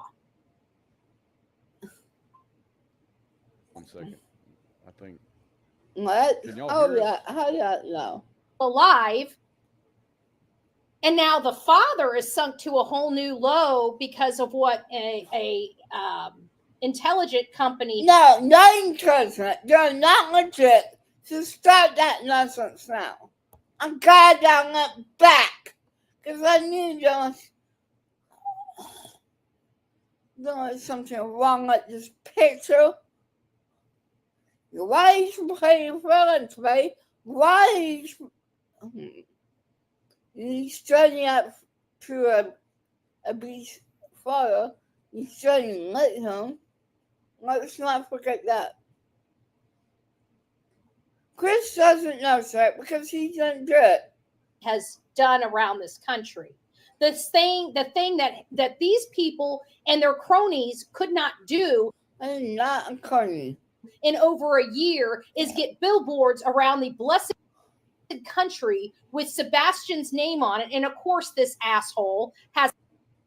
1 second. I think. What? Can y'all Oh, hear us? yeah. How that know? Alive. And now the father is sunk to a whole new low because of what a intelligent company. No, not intelligent. They're not legit. So start that nonsense now. I'm glad I went back. Because I knew there was something wrong with this picture. Why is you playing villains, right? Why is he's studying up to a beast father? He's studying with him. Let's not forget that. Chris doesn't know, sir, because he didn't do it. Has done around this country. The thing that these people and their cronies could not do I'm not a crony. in over a year is get billboards around the blessed country with Sebastian's name on it. And of course, this asshole has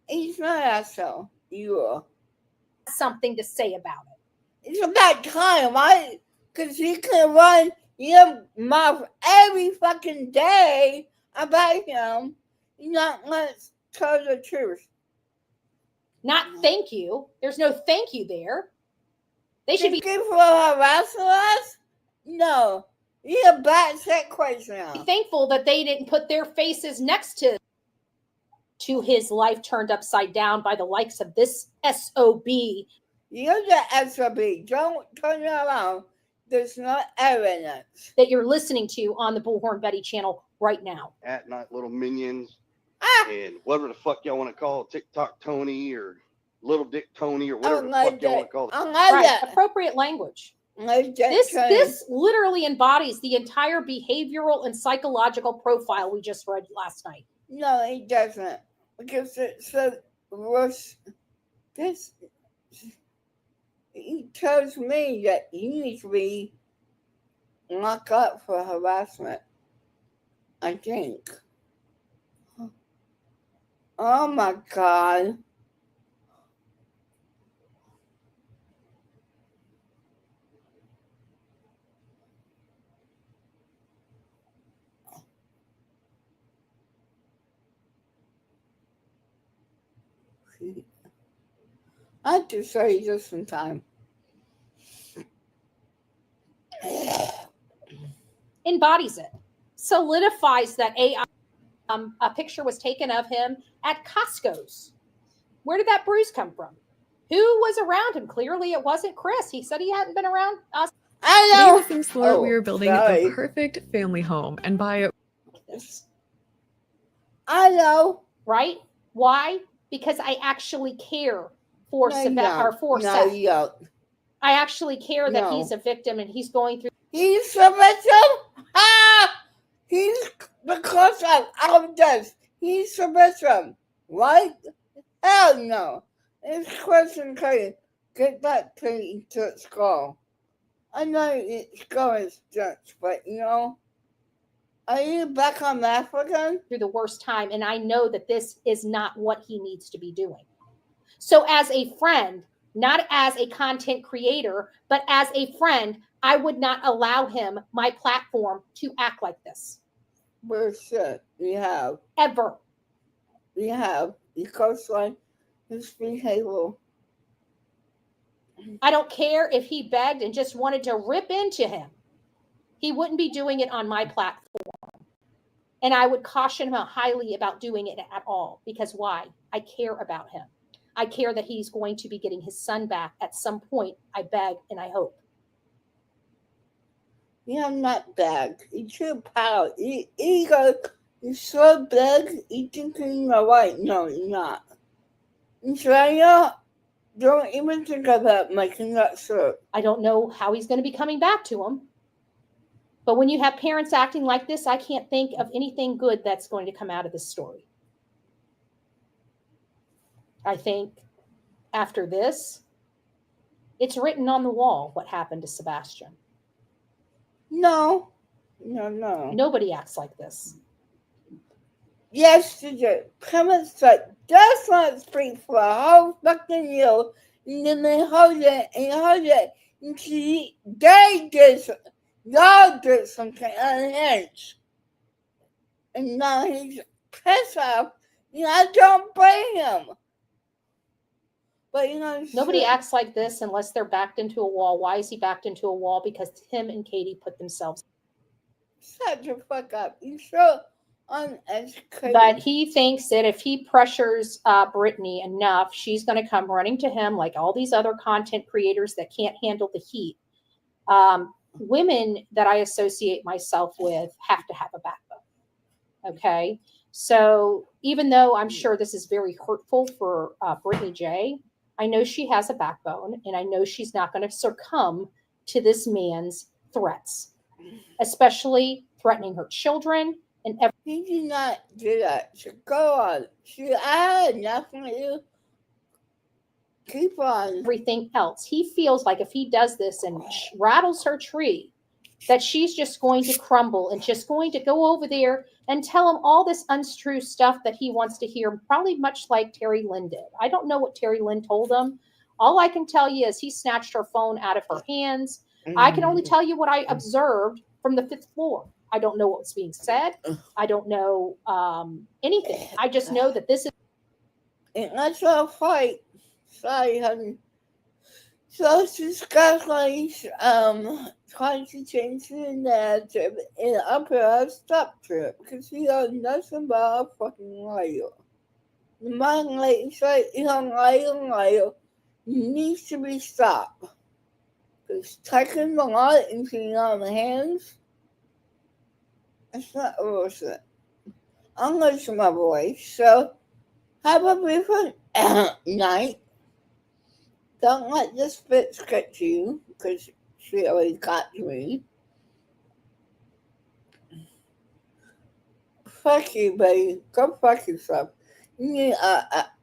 He's not an asshole. You are. something to say about it. It's about time, right? Because he can run your mouth every fucking day about him. You're not let's tell the truth. Not thank you. There's no thank you there. They should be Thank you for harassing us? No. You're a bad set question now. thankful that they didn't put their faces next to his life turned upside down by the likes of this SOB. You're the SOB. Don't turn it around. There's no evidence. That you're listening to on the Bullhorn Betty channel right now. At night little minions Ah! and whatever the fuck y'all want to call it, TikTok Tony or Little Dick Tony or whatever the like fuck y'all want that. to call it. I like Right. that. Appropriate language. Like that This Tony. this literally embodies the entire behavioral and psychological profile we just read last night. No, it doesn't. Because it said worse. This. He tells me that he needs to be locked up for harassment. I think. Oh my God. I have to show you this sometime. embodies it, solidifies that a picture was taken of him at Costco's. Where did that bruise come from? Who was around him? Clearly, it wasn't Chris. He said he hadn't been around us. I Today know. with Things Floor, we are building sorry. the perfect family home, and by I know. Right? Why? Because I actually care for No, you Seth. Or don't. for No, Seth. you don't. I actually care that No. he's a victim and he's going through. He's a victim. He's because of our death. He's a victim, right? Hell no. It's Chris and Katie. Get that Katie to the skull. I know it's going stunts, but are you back on African? through the worst time, and I know that this is not what he needs to be doing. So as a friend, not as a content creator, but as a friend, I would not allow him my platform to act like this Bullshit. We have. ever. We have. Because like his behavior. I don't care if he begged and just wanted to rip into him. He wouldn't be doing it on my platform. And I would caution him highly about doing it at all. Because why? I care about him. I care that he's going to be getting his son back at some point. I beg and I hope. You're not bad. You're too proud. You're so big, you think you're right. No, you're not. Australia, don't even think about making that shirt. I don't know how he's going to be coming back to him. But when you have parents acting like this, I can't think of anything good that's going to come out of this story. I think after this, it's written on the wall what happened to Sebastian. No. Nobody acts like this. Yes, you do. Parents like, that's not speak for a whole fucking year. And then they hold it. And see, y'all did something unhinged. And now he's pissed off. I don't blame him. But Nobody acts like this unless they're backed into a wall. Why is he backed into a wall? Because him and Katie put themselves. Shut the fuck up. You're so uneducated. But he thinks that if he pressures Brittany enough, she's going to come running to him like all these other content creators that can't handle the heat. Women that I associate myself with have to have a backbone. Okay. So even though I'm sure this is very hurtful for Brittany J., I know she has a backbone and I know she's not going to succumb to this man's threats, especially threatening her children and everything. He did not do that. So go on. I had nothing to do. Keep on. Everything else. He feels like if he does this and rattles her tree, that she's just going to crumble and just going to go over there and tell him all this untrue stuff that he wants to hear, probably much like Terry Lynn did. I don't know what Terry Lynn told him. All I can tell you is he snatched her phone out of her hands. I can only tell you what I observed from the 5th floor. I don't know what was being said. I don't know anything. I just know that this is. And that's a fight. Sorry, honey. So she's got like trying to change the narrative and up her stop to it because she knows nothing about a fucking liar. The man lady's like, liar needs to be stopped. Because taking the lot into your own hands, it's not worth it. I'm losing my voice, so have a beautiful night. Don't let this bitch get to you, because she always got to me. Fuck you, buddy. Go fuck yourself. You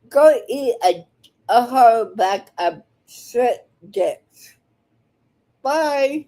go eat a whole bag of shit dicks. Bye.